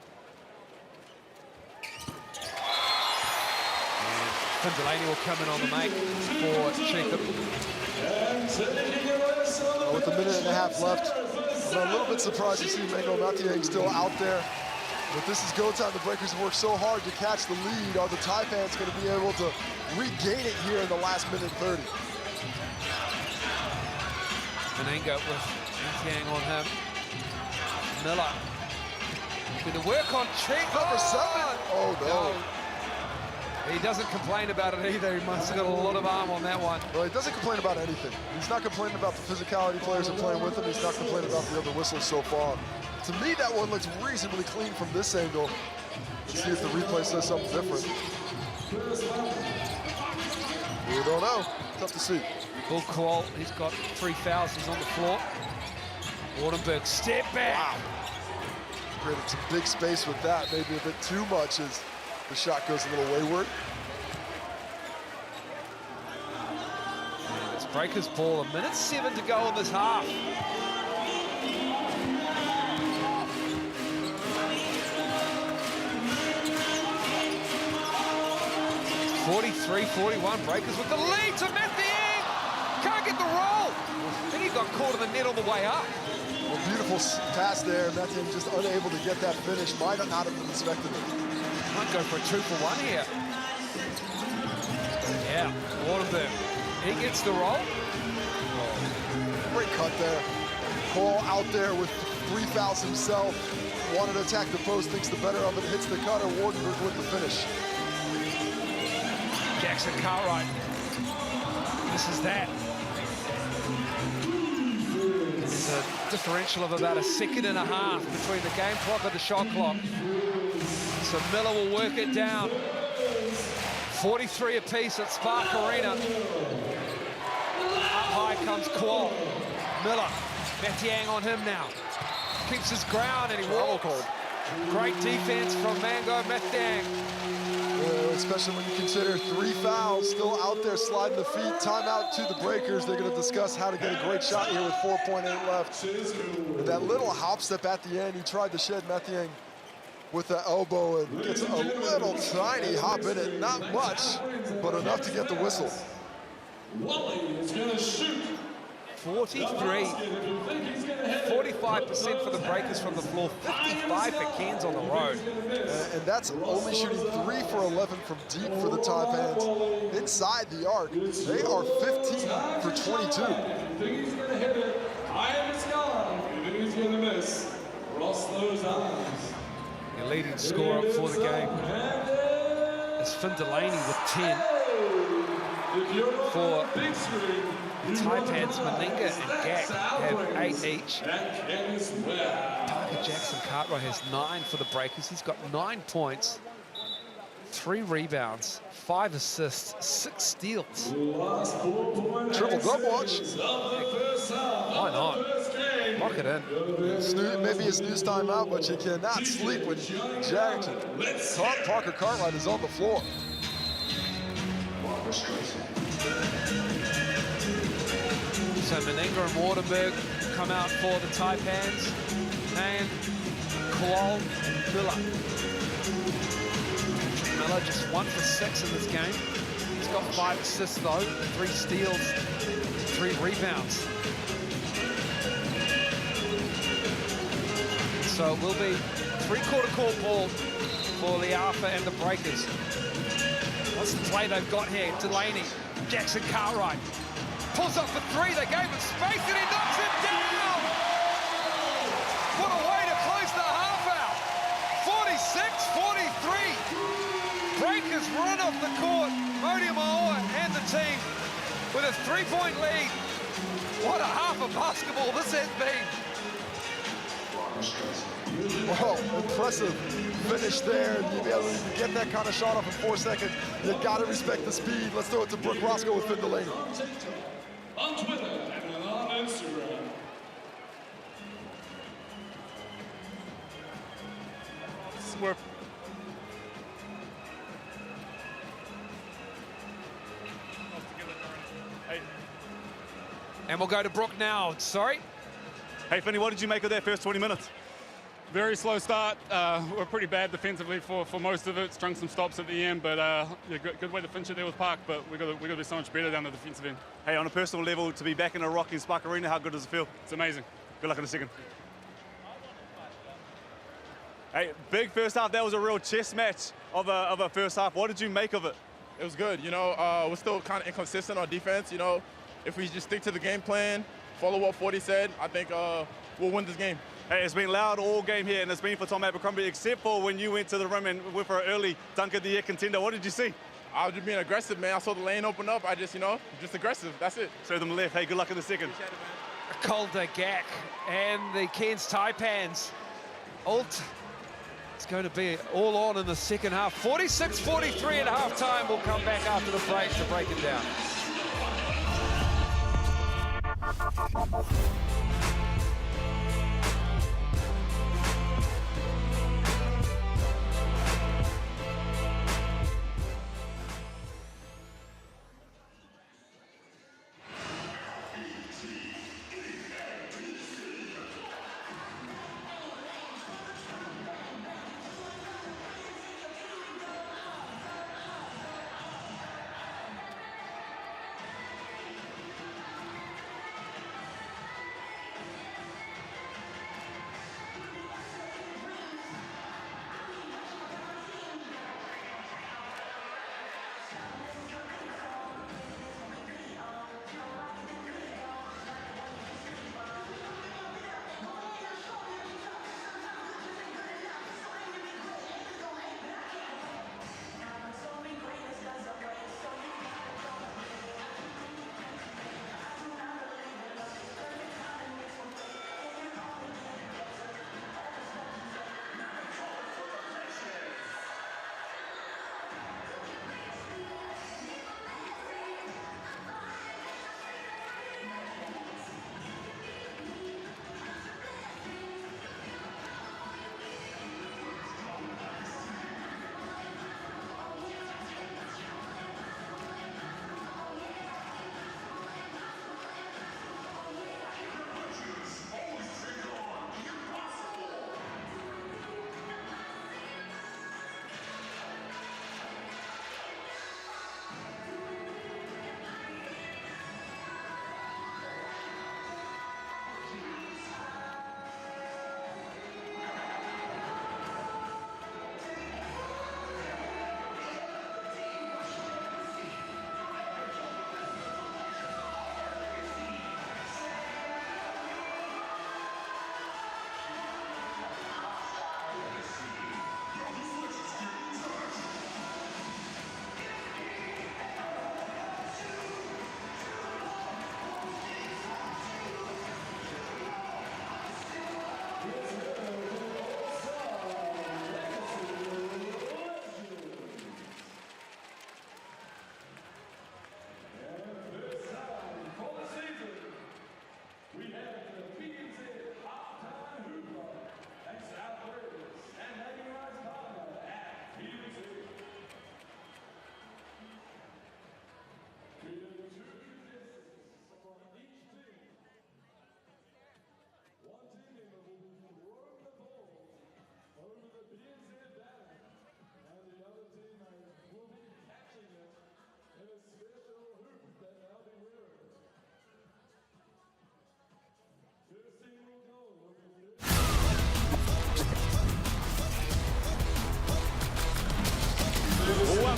And Finn Delaney will come in on the make for Cheatham. With a minute and a half left, I'm a little bit surprised to see Mango Matiang still out there. But this is go time. The Breakers have worked so hard to catch the lead. Are the Taipans going to be able to regain it here in the last minute 30? Menenga with Matiang on him. Miller. Going to work on Cheek. Number 7. Oh, no. He doesn't complain about it either. He must have got a lot of arm on that one. Well, he doesn't complain about anything. He's not complaining about the physicality players are playing with him. He's not complaining about the other whistles so far. To me, that one looks reasonably clean from this angle. Let's see if the replay says something different. We don't know. Tough to see. Bull Call, he's got 3 fouls. He's on the floor. Wardenberg, step back. Wow. Created some big space with that. Maybe a bit too much as the shot goes a little wayward. And it's Breakers ball. 1:07 to go in this half. 43-41, Breakers with the lead to Matiang. Can't get the roll. Then he got caught in the net on the way up. Well, beautiful pass there. Matiang just unable to get that finish. Might not have been expected it. Might go for a 2-for-1 here. Yeah, Wardenberg. He gets the roll. Great cut there. Cole out there with 3 fouls himself. Wanted to attack the post, thinks the better of it, hits the cutter. Wardenberg with the finish. Jackson Cartwright. This is that. There's a differential of about 1.5 seconds between the game clock and the shot clock. So Miller will work it down. 43 apiece at Spark Arena. Up high comes Qual. Miller, Matiang on him now. Keeps his ground and he walks. Great defense from Mango Matiang. Especially when you consider 3 fouls still out there sliding the feet. Timeout to the Breakers. They're going to discuss how to get a great shot here with 4.8 left. And that little hop step at the end, he tried to shed Matiang with the elbow and gets a little tiny hop in it. Not much, but enough to get the whistle. Wally is going to shoot. 43. 45% for the Breakers from the floor, 55 for Cairns on the road. And that's only shooting 3 for 11 from deep for the Taipans. Inside the arc, they are 15 for 22. You think he's going to hit it high in the sky. You think he's going to miss. Cross those eyes. The leading scorer for the game is Finn Delaney with 10. If you're on For the big screen, you Taipans, want to Meninga and Gak have 8 each. and Cairns Webb. Parker Jackson Cartwright has 9 for the Breakers. He's got 9 points, 3 rebounds, 5 assists, 6 steals. Last 4-point Triple glove watch. of the first half. Why not? First game. Lock it in. Maybe a snooze timeout, but you cannot sleep when Jackson. Parker Cartwright is on the floor. So Meninga and Waterberg come out for the Taipans, and Kowal and Miller. Miller just 1 for 6 in this game. He's got 5 assists though, 3 steals, 3 rebounds. So it will be 3-quarter court ball for the Alpha and the Breakers. What's the play they've got here? Delaney, Jackson Cartwright. Pulls up for 3, they gave him space and he knocks it down! What a way to close the half out! 46-43. Breakers run off the court. Modi Maoa and the team with a 3-point lead. What a half of basketball this has been. Wow, impressive finish there. You be able to get that kind of shot off in 4 seconds. You got to respect the speed. Let's throw it to Brooke Roscoe with Finn Delaney. On Twitter and on Instagram. And we'll go to Brooke now. Sorry. Hey, Finney, what did you make of that first 20 minutes? Very slow start. We're pretty bad defensively for most of it. Strung some stops at the end, but yeah, good way to finish it there with Park. But we got to be so much better down the defensive end. Hey, on a personal level, to be back in a rocking Spark Arena, how good does it feel? It's amazing. Good luck in the second. Hey, big first half. That was a real chess match of a first half. What did you make of it? It was good. You know, we're still kind of inconsistent on defense. You know, if we just stick to the game plan, follow what 40 said, I think we'll win this game. Hey, it's been loud all game here, and it's been for Tom Abercrombie, except for when you went to the rim and went for an early dunk of the year contender. What did you see? I was just being aggressive, man. I saw the lane open up. I just, you know, just aggressive. That's it. Show them left. Hey, good luck in the second. Calder Gak and the Cairns Taipans. It's going to be all on in the second half. 46-43 at halftime. We'll come back after the break to break it down.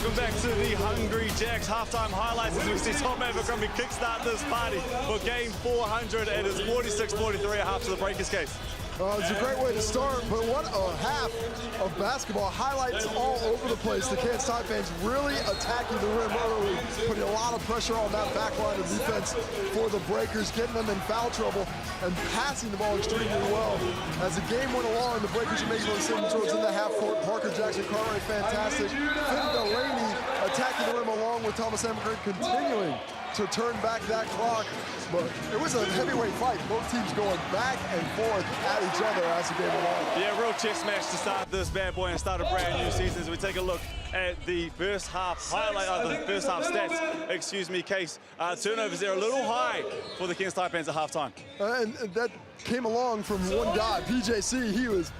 Welcome back to the Hungry Jacks halftime highlights as we see Tom Abercrombie kickstart this party for game 400. It is 46-43 at half to the Breakers' case. It's a great way to start, but what a half of basketball. Highlights all over the place. The Cairns Taipans really attacking the rim early, putting a lot of pressure on that back line of defense for the Breakers, getting them in foul trouble and passing the ball extremely well. As the game went along, the Breakers are making those signatures in the half court. Parker Jackson Cartwright, fantastic. Finn Delaney attacking the rim along with Thomas Abercrombie, continuing to turn back that clock. But it was a heavyweight fight. Both teams going back and forth at each other as the game went on. Yeah, real chess match to start this bad boy and start a brand new season. As we take a look at the first half highlight of the first half stats, excuse me, Case. Turnovers there a little high for the Cairns Taipans at halftime. And that came along from one guy, PJC. He was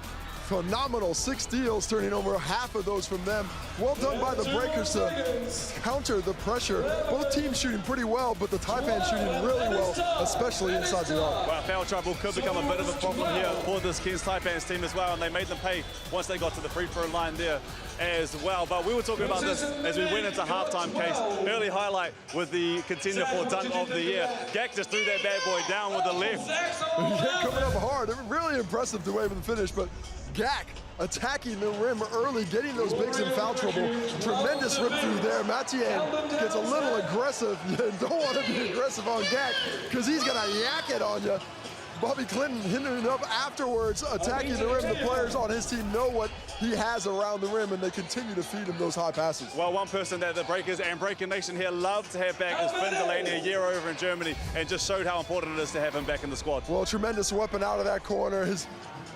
phenomenal. 6 steals, turning over half of those from them. Well done by the Breakers to counter the pressure. Both teams shooting pretty well, but the Taipans shooting really well, especially inside the arc. Well, foul trouble could become a bit of a problem here for this Cairns Taipans team as well, and they made them pay once they got to the free throw line there as well. But we were talking about this as we went into halftime, Case. Early highlight with the contender for dunk of the year. Gak just threw that bad boy down with the left. Yeah, coming up hard. Really impressive the way of the finish, but Gak attacking the rim early, getting those bigs in foul trouble. Tremendous rip through there. Mathian gets a little aggressive. You don't want to be aggressive on Gak because he's going to yak it on you. Bobby Clinton hindering up afterwards, attacking the rim. The players on his team know what he has around the rim, and they continue to feed him those high passes. Well, one person that the Breakers and Breaker Nation here love to have back is Finn Delaney, a year over in Germany, and just showed how important it is to have him back in the squad. Well, tremendous weapon out of that corner. His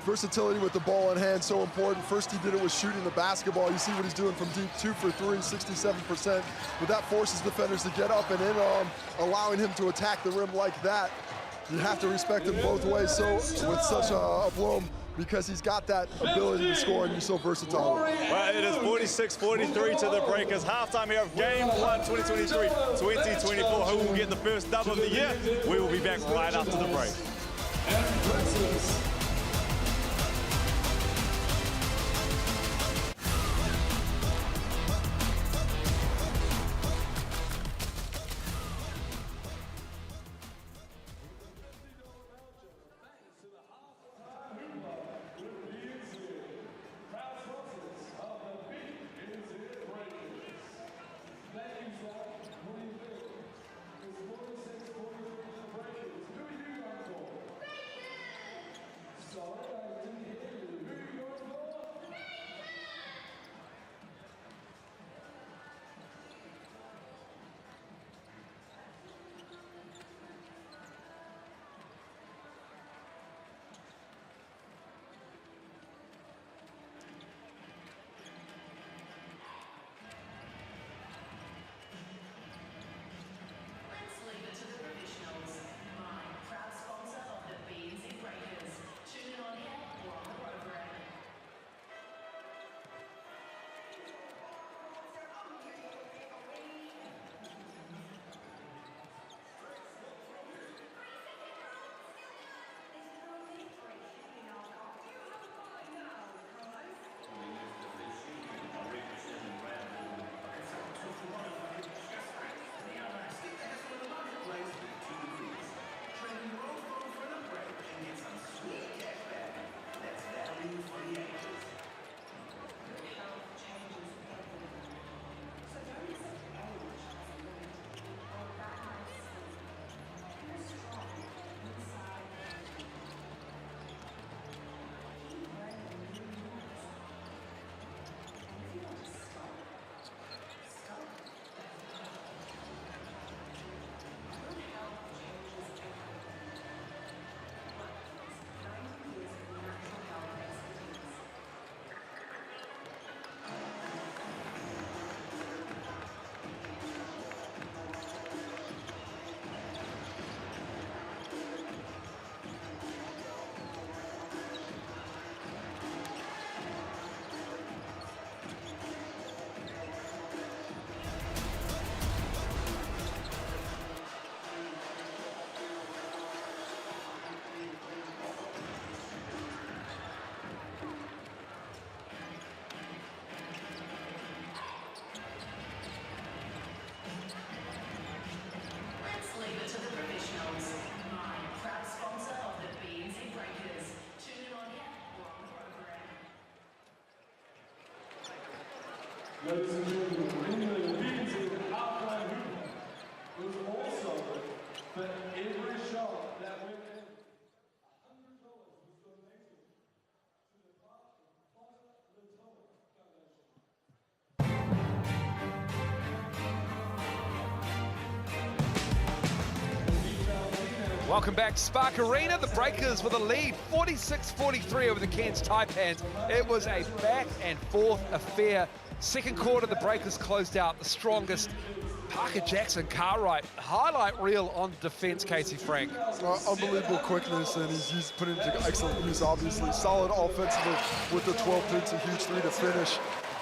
versatility with the ball in hand, so important. First he did it with shooting the basketball. You see what he's doing from deep, 2 for 3, 67%. But that forces defenders to get up and in on, allowing him to attack the rim like that. You have to respect him both ways. So with such a blow, because he's got that ability to score and he's so versatile. Well, it is 46-43 to the Breakers. Halftime here of Game 1, 2023-2024. Who will get the first dub of the year? We will be back right after the break. Tune in on Ladies and gentlemen, ringing beating halfway hoop was also for every shot that went in. $100 was donated to the Clark and Potter Latoa Foundation. Welcome back to Spark Arena. The Breakers with a lead, 46-43 over the Cairns Taipans. It was a back and forth affair. Second quarter, the Breakers closed out the strongest. Parker Jackson, Cartwright, highlight reel on defense, Casey Frank. Unbelievable quickness, and he's put into excellent use, obviously. Solid offensively with the 12 points, a huge three to finish.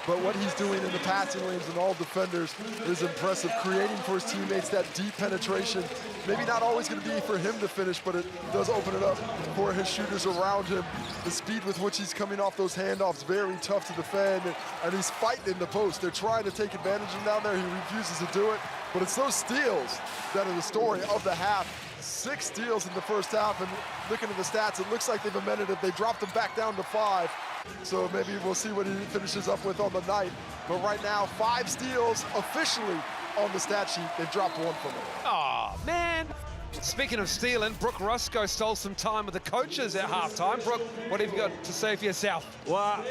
But what he's doing in the passing lanes and all defenders is impressive, creating for his teammates that deep penetration. Maybe not always going to be for him to finish, but it does open it up for his shooters around him. The speed with which he's coming off those handoffs, very tough to defend, and he's fighting in the post. They're trying to take advantage of him down there. He refuses to do it, but it's those steals that are the story of the half. 6 steals in the first half, and looking at the stats, it looks like they've amended it. They dropped him back down to 5. So maybe we'll see what he finishes up with on the night. But right now, 5 steals officially on the stat sheet. They've dropped 1 from him. Oh, man. Speaking of stealing, Brooke Roscoe stole some time with the coaches at halftime. Brooke, what have you got to say for yourself? Well,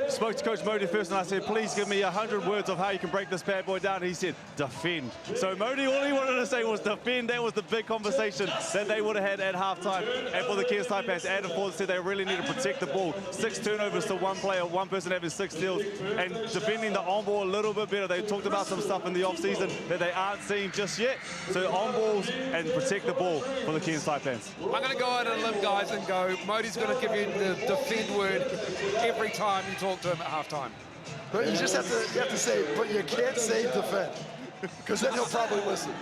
I spoke to Coach Modi first, and I said, please give me 100 words of how you can break this bad boy down. And he said, defend. So Modi, all he wanted to say was defend. That was the big conversation that they would have had at halftime. And for the Cairns Taipans, Adam Ford said they really need to protect the ball. 6 turnovers to 1 player, 1 person having 6 steals, and defending the on-ball a little bit better. They talked about some stuff in the off-season that they aren't seeing just yet. So on-balls and protect the ball for the Cairns Taipans. I'm going to go out on a limb, guys, and go, Modi's going to give you the defend word every time you talk to him at halftime. But you just have to say, but you can't say defend, because then he'll probably listen.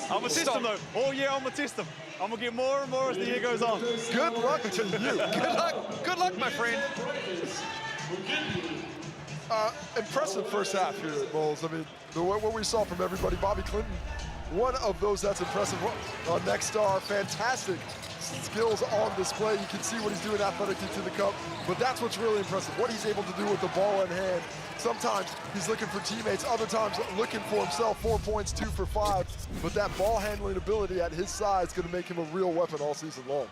I'm going to test him, though. All year, I'm going to test him. I'm going to get more and more as the year goes on. Good luck to you. Good luck, my friend. Impressive first half here at Bowles. I mean, what we saw from everybody. Bobby Clinton, one of those that's impressive. Next star, fantastic skills on display. You can see what he's doing athletically to the cup, but that's what's really impressive, what he's able to do with the ball in hand. Sometimes he's looking for teammates, other times looking for himself. 4 points, 2 for 5, but that ball handling ability at his size is going to make him a real weapon all season long.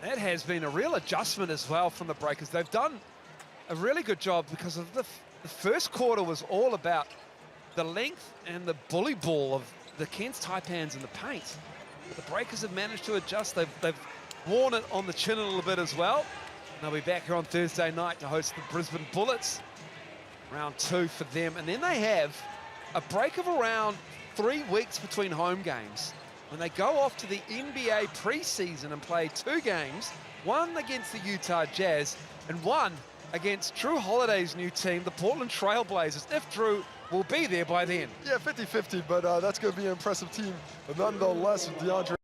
That has been a real adjustment as well from the Breakers. They've done a really good job because of the first quarter was all about the length and the bully ball of the Cairns Taipans in the paint. The Breakers have managed to adjust. They've worn it on the chin a little bit as well. They'll be back here on Thursday night to host the Brisbane Bullets. Round 2 for them. And then they have a break of around 3 weeks between home games when they go off to the NBA preseason and play 2 games, one against the Utah Jazz and one against Drew Holiday's new team, the Portland Trail Blazers, if Drew will be there by then. Yeah, 50-50, but that's going to be an impressive team. But nonetheless, with DeAndre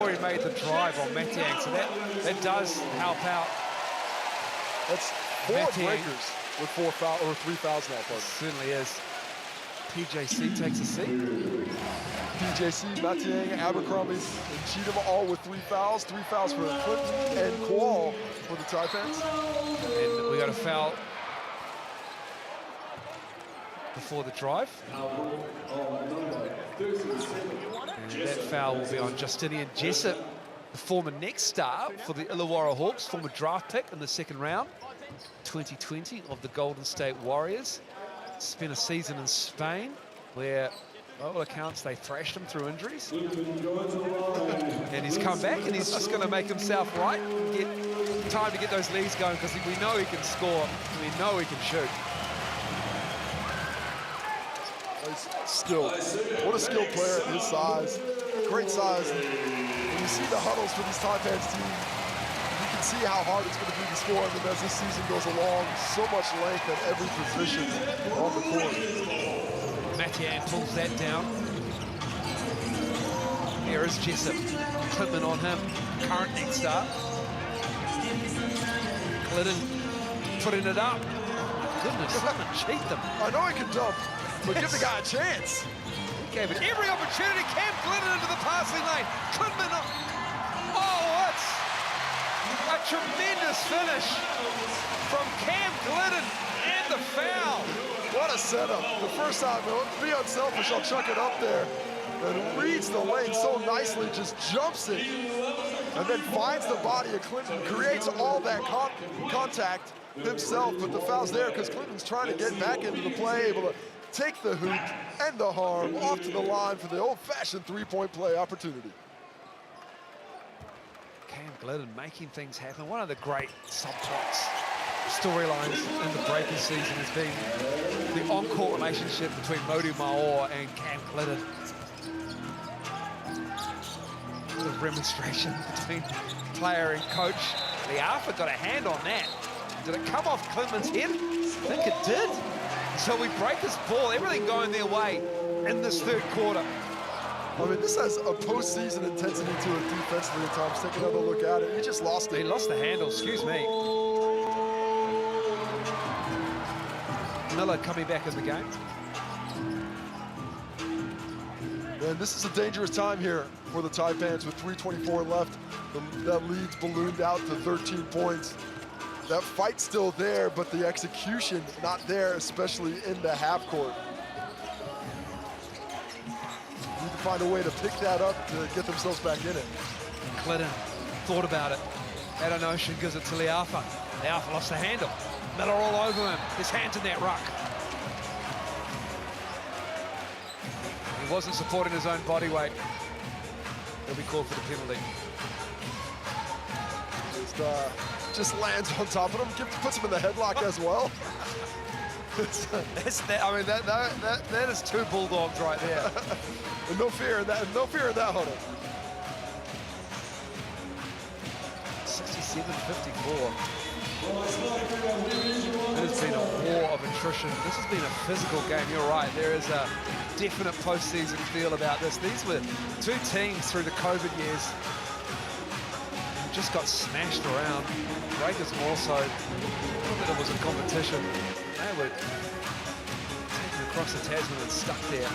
He made the drive on Matiang, so that does help out. That's 4 Matiang. breakers with 3 fouls now, partner. Certainly is. PJC takes a seat. PJC, Matiang, Abercrombie, and Cheatham all with 3 fouls. 3 fouls for Clinton and Qual for the Taipans. And we got a foul before the drive. And that foul will be on Justinian Jessup, the former next star for the Illawarra Hawks, former draft pick in the second round, 2020 of the Golden State Warriors. Spent a season in Spain where, by all accounts, they thrashed him through injuries. And he's come back and he's just going to make himself right and get time to get those leagues going, because we know he can score, we know he can shoot. He's skilled. What a skilled player at his size. Great size. When you see the huddles for this Taipans team, you can see how hard it's going to be to score. And as this season goes along, so much length at every position on the court. Matian pulls that down. Here is Jessup. Clipman on him. Current next start. Glidden putting it up. Goodness, someone cheat them. I know he can dunk, but give the guy a chance. He gave it every opportunity. Cam Glidden into the passing lane. Clipman up. Oh, it's a tremendous finish from Cam Glidden and the foul. What a setup. The first time, be unselfish, I'll chuck it up there. And reads the lane so nicely, just jumps it. And then finds the body of Clinton, creates all that contact himself, but the foul's there because Clinton's trying to get back into the play, able to take the hoop and the harm off to the line for the old-fashioned three-point play opportunity. Cam Glidden making things happen. One of the great subplots, storylines in the Breakers season has been the on-court relationship between Modu Maor and Cam Glidden. The remonstration between player and coach. Liafa got a hand on that. Did it come off Clinton's head? I think it did. So we break this ball, everything going their way in this third quarter. I mean, this has a postseason intensity to it defensively at times. Take another look at it. He just lost it. He lost the handle, excuse me. Miller coming back in the game. And this is a dangerous time here for the Taipans with 3:24 left. That lead's ballooned out to 13 points. That fight's still there, but the execution not there, especially in the half court. Need to find a way to pick that up to get themselves back in it. Glidden thought about it. Had a notion, gives it to Liafa. Liafa lost the handle. Miller all over him. His hands in that ruck. He wasn't supporting his own body weight. He'll be called for the penalty. Just lands on top of him, puts him in the headlock as well. I mean, that is two bulldogs right there. And no fear in that huddle. 67-54. It has been a war of attrition. This has been a physical game. You're right. There is a definite postseason feel about this. These were two teams through the COVID years who just got smashed around. Breakers more so. Not that it was a competition. They were taken across the Tasman and stuck there.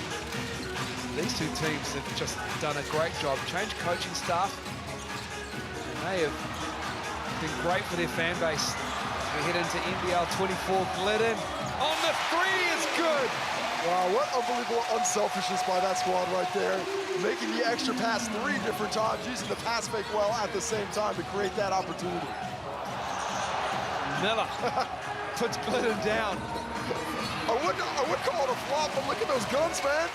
These two teams have just done a great job. Changed coaching staff. And they have been great for their fan base. We head into NBL24. Glidden on the three is good. Wow, what unbelievable unselfishness by that squad right there. Making the extra pass 3 different times, using the pass fake well at the same time to create that opportunity. Miller puts Glidden down. I would call it a flop, but look at those guns, man.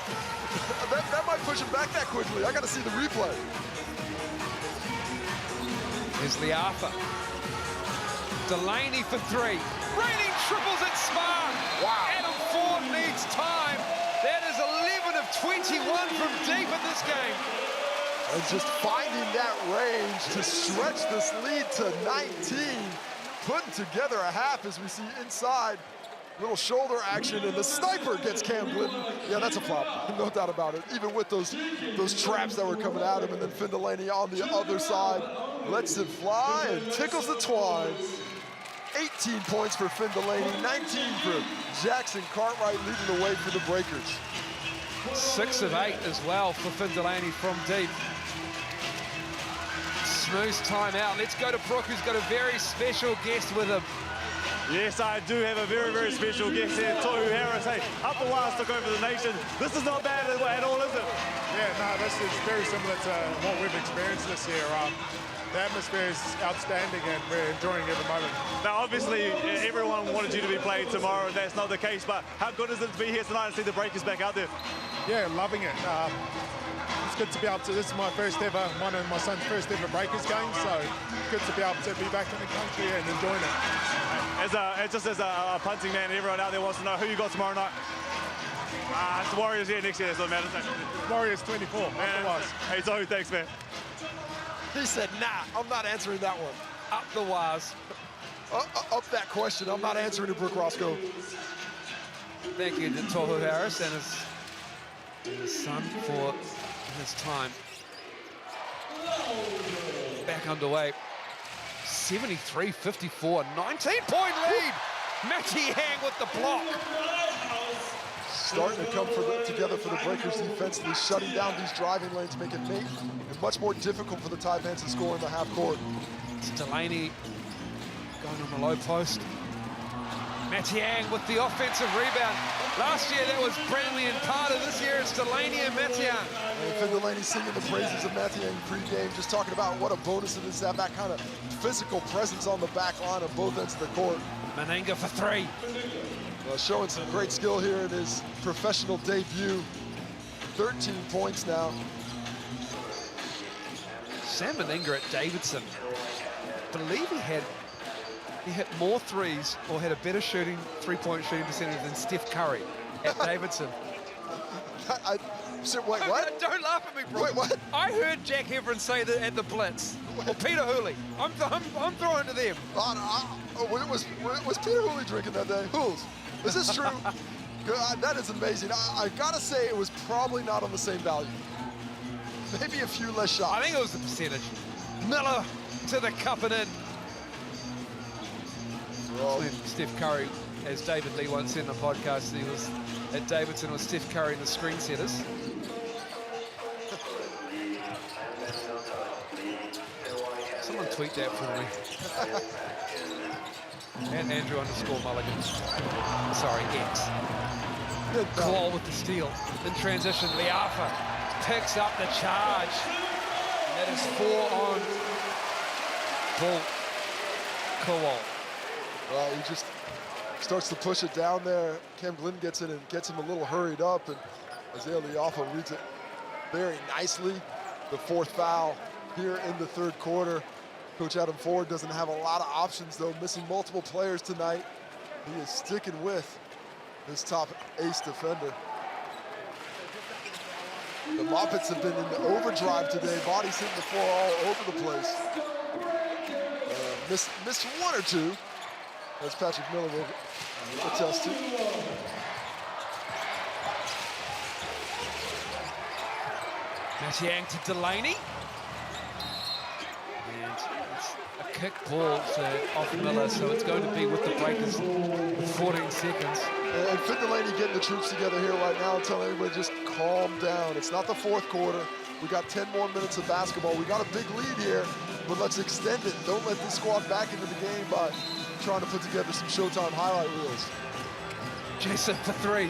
that might push him back that quickly. I got to see the replay. Here's Liafa. Delaney for 3. Raining triples at Smart. Wow. Adam Ford needs time. That is 11 of 21 from deep in this game. And just finding that range to stretch this lead to 19. Putting together a half as we see inside Little shoulder action, and the sniper gets Cam Glidden. Yeah, that's a flop, no doubt about it. Even with those traps that were coming at him, and then Finn Delaney on the other side lets it fly and tickles the twine. 18 points for Finn Delaney, 19 for Jackson Cartwright, leading the way for the Breakers. 6 of 8 as well for Finn Delaney from deep. Smooth timeout. Let's go to Brooke, who's got a very special guest with him. Yes, I do have a very, very special guest here, Tohu Harris. Hey, Upper Wires took over the nation. This is not bad at all, is it? Yeah, no, this is very similar to what we've experienced this year. The atmosphere is outstanding, and we're enjoying every moment. Now, obviously, everyone wanted you to be playing tomorrow, and that's not the case, but how good is it to be here tonight and see the Breakers back out there? Yeah, loving it. It's good to be able to, this is my first ever, one of my son's first ever Breakers game, so good to be able to be back in the country and enjoying it. Just as a punting man, everyone out there wants to know who you got tomorrow night. It's the Warriors here next year, so it matters. Warriors 24, otherwise. Hey, Tohu, thanks, man. He said, nah, I'm not answering that one. Up the wires. Up that question, I'm not answering it, Brooke Roscoe. Thank you to Tohu Harris and his son for his time. Back underway. 73-54, 19-point lead. Matty Yang with the block. Starting to come together for the Breakers defensively, shutting down these driving lanes, making it much more difficult for the Taipans to score in the half court. It's Delaney going on the low post. Matty Yang with the offensive rebound. Last year that was Brantley and Carter. This year it's Delaney and Matty Yang. And Finn Delaney singing the praises of Matty Yang pre-game, just talking about what a bonus it is to have that kind of physical presence on the back line on both ends of the court. Meninga for 3. Showing some great skill here in his professional debut. 13 points now. Sam Meninga at Davidson. I believe he hit more threes or had a better three-point shooting percentage than Steph Curry at Davidson. Wait, what? Don't laugh at me, bro. Wait, what? I heard Jack Heverin say that at the Blitz. Or Peter Hooley. I'm throwing to them. Was Peter Hooley drinking that day? Hools, is this true? That is amazing. I gotta say it was probably not on the same value. Maybe a few less shots. I think it was the percentage. Miller to the cup and in. Steph Curry, as David Lee once said in a podcast, he was at Davidson with Steph Curry and the screen setters. Someone tweet that for me. And Andrew _Mulligan. Sorry, X. Claw with the steal. In transition, Liafa picks up the charge. And that is 4 on Bull Kowal. Well, he just starts to push it down there. Cam Glidden gets in and gets him a little hurried up, and Isaiah Liafa reads it very nicely. The 4th foul here in the 3rd quarter. Coach Adam Ford doesn't have a lot of options, though, missing multiple players tonight. He is sticking with his top ace defender. The Moppets have been in the overdrive today. Bodies hitting the floor all over the place. Missed 1 or 2, as Patrick Miller will attest to. Matty Yang to Delaney. And it's a kick ball off Miller, so it's going to be with the Breakers with 14 seconds. And Finn Delaney getting the troops together here right now and telling everybody just calm down. It's not the 4th quarter. We got 10 more minutes of basketball. We got a big lead here, but let's extend it. Don't let this squad back into the game by trying to put together some Showtime highlight reels. Jason for 3.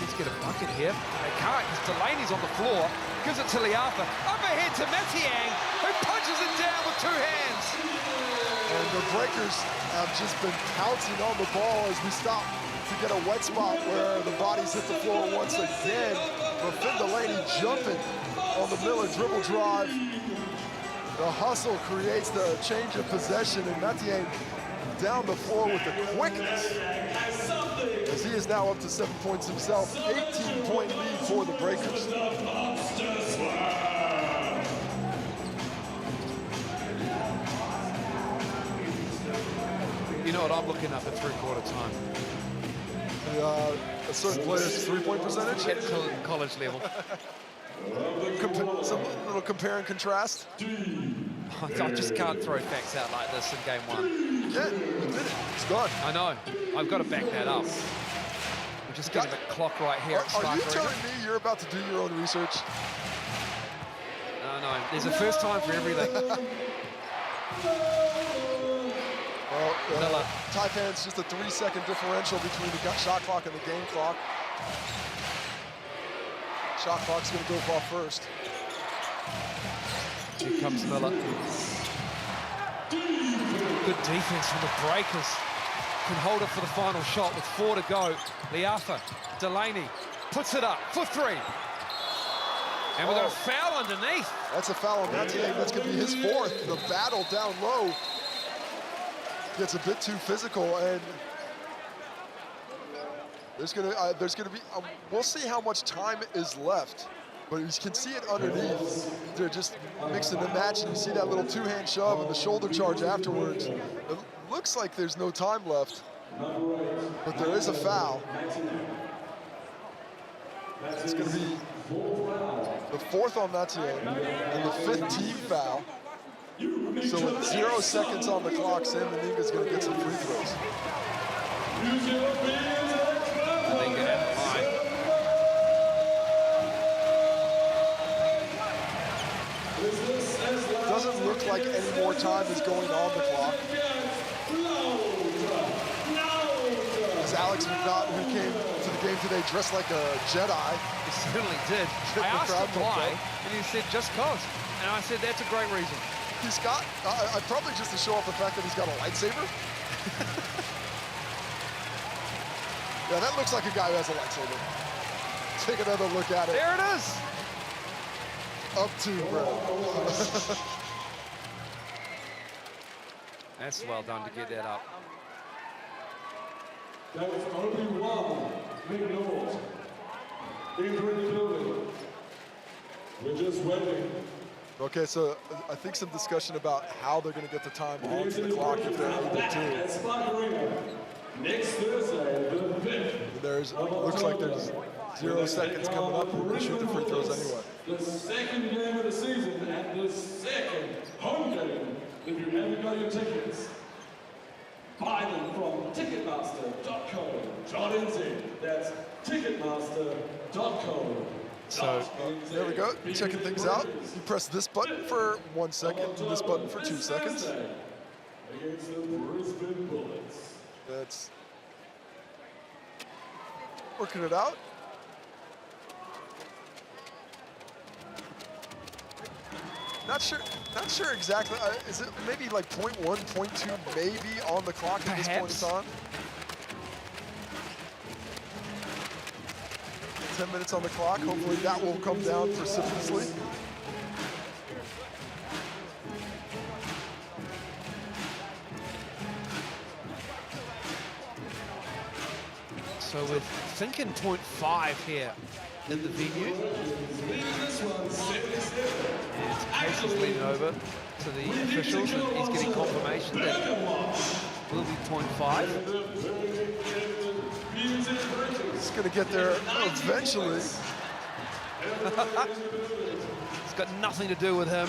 Let's get a bucket here. They can't because Delaney's on the floor. Gives it to Liafa. Overhead to Matty Yang, who punches it down with 2 hands. And the Breakers have just been pouncing on the ball as we stop to get a wet spot where the bodies hit the floor once again. But Finn Delaney jumping on the Miller dribble drive. The hustle creates the change of possession, and Matty Yang down the floor with the quickness, as he is now up to 7 points himself. 18-point lead for the Breakers. know what I'm looking up at three-quarter time? A certain player's three-point percentage? At college level. Some little compare and contrast. I just can't throw facts out like this in game one. Yeah, you did it. It's done. I know. I've got to back that up. We're just getting the clock right here. Are you telling me you're about to do your own research? No. There's a first time for everything. Well, Taipans just a 3-second differential between the shot clock and the game clock. Shot clock's going to go off first. Here comes Miller. Good defense from the Breakers. Can hold it for the final shot with 4 to go. Liafa, Delaney puts it up for 3. And we've got a foul underneath. That's a foul on that team. That's going to be his 4th. The battle down low gets a bit too physical, and there's going to be. We'll see how much time is left, but you can see it underneath. They're just mixing and matching. You see that little 2-hand shove and the shoulder charge afterwards. It looks like there's no time left, but there is a foul. It's going to be the 4th on that team and the 5th team foul. So with 0 seconds on the clock, Sam Meninga's going to get some free throws. Meninga at the line. Doesn't look like any more time is going on the clock. As Alex McNaught, who came to the game today dressed like a Jedi. He certainly did. I asked him why, and he said, just cause. And I said, that's a great reason. He's got, probably just to show off the fact that he's got a lightsaber. Yeah, that looks like a guy who has a lightsaber. Take another look at it. There it is. Up 2, bro. That's well done to get that up. That was Obi-Wan McNaught entering the building. We're just waiting. Okay, so I think some discussion about how they're going to get the time onto the clock if they're able to. Next Thursday, the 5th. Looks like there's 0 seconds coming up. We're going to shoot the free throws anyway. The second game of the season and the second home game. If you haven't got your tickets, buy them from Ticketmaster.co.nz. That's Ticketmaster.co. So there we go, checking things out. You press this button for 1 second, and this button for 2 seconds. Against the Brisbane Bullets. That's working it out. Not sure exactly. Is it maybe like 0.1, 0.2 maybe on the clock at this point in time? 10 minutes on the clock. Hopefully that will come down precipitously. So we're thinking 0.5 here in the venue. And Case is leaning over to the officials, and he's getting confirmation that it will be 0.5. It's going to get there eventually. It's got nothing to do with him.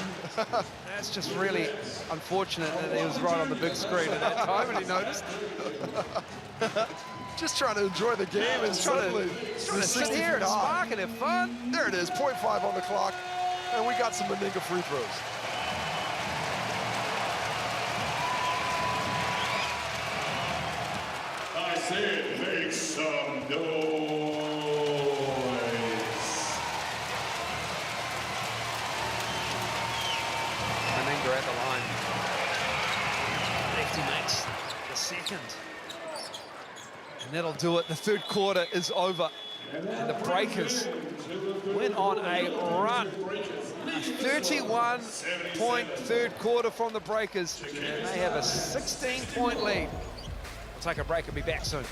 That's just really unfortunate that he was right on the big screen at that time and he noticed. Just trying to enjoy the game and suddenly trying to sit here and spark and have fun. There it is, 0.5 on the clock, and we got some Meninga free throws. I said make some noise. Meninga at the line. Lefty makes the second. And that'll do it. The third quarter is over. And the Breakers went on a run. A 31-point third quarter from the Breakers. And they have a 16-point lead. We'll take a break and be back soon.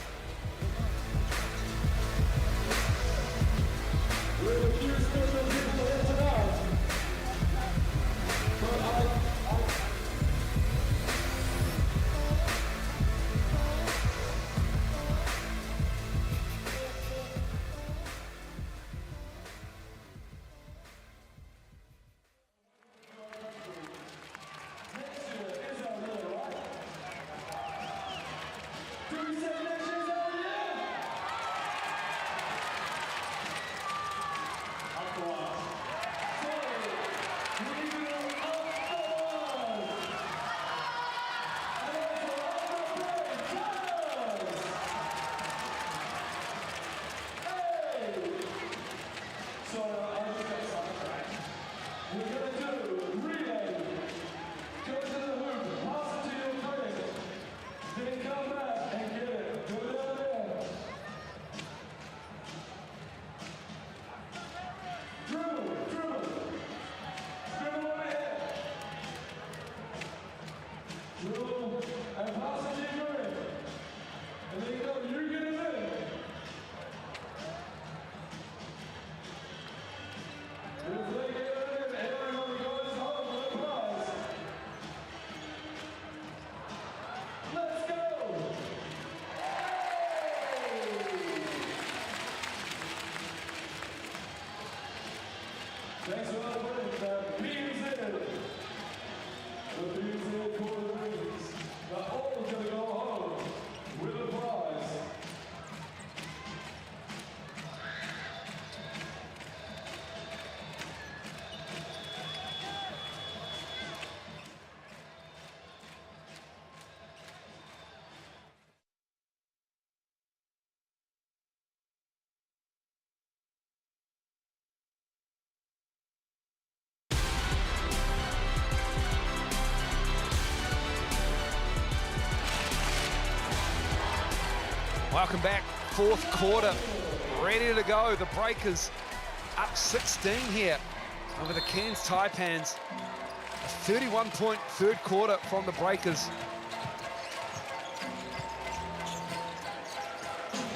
Thanks for that break. The BZ quarter rings. The O's gonna go home with a prize. Welcome back, fourth quarter, ready to go. The Breakers up 16 here over the Cairns Taipans. A 31-point third quarter from the Breakers.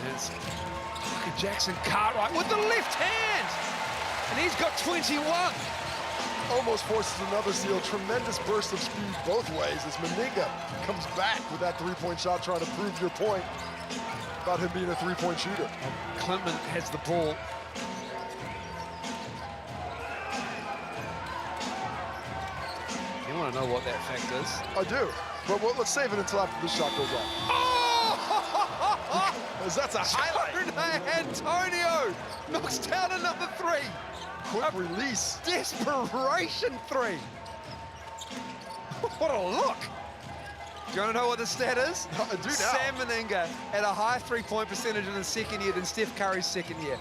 There's Jackson Cartwright with the left hand, and he's got 21. Almost forces another steal. Tremendous burst of speed both ways as Meninga comes back with that three-point shot, trying to prove your point about him being a three-point shooter. Clintman has the ball. You want to know what that fact is? I do, but let's save it until after this shot goes off. Oh! Because that's a highlight. Antonio knocks down another three. Quick release. Desperation three. What a look. Do you want to know what the stat is? I do now. Sam Meninga had a high three-point percentage in his second year than Steph Curry's second year.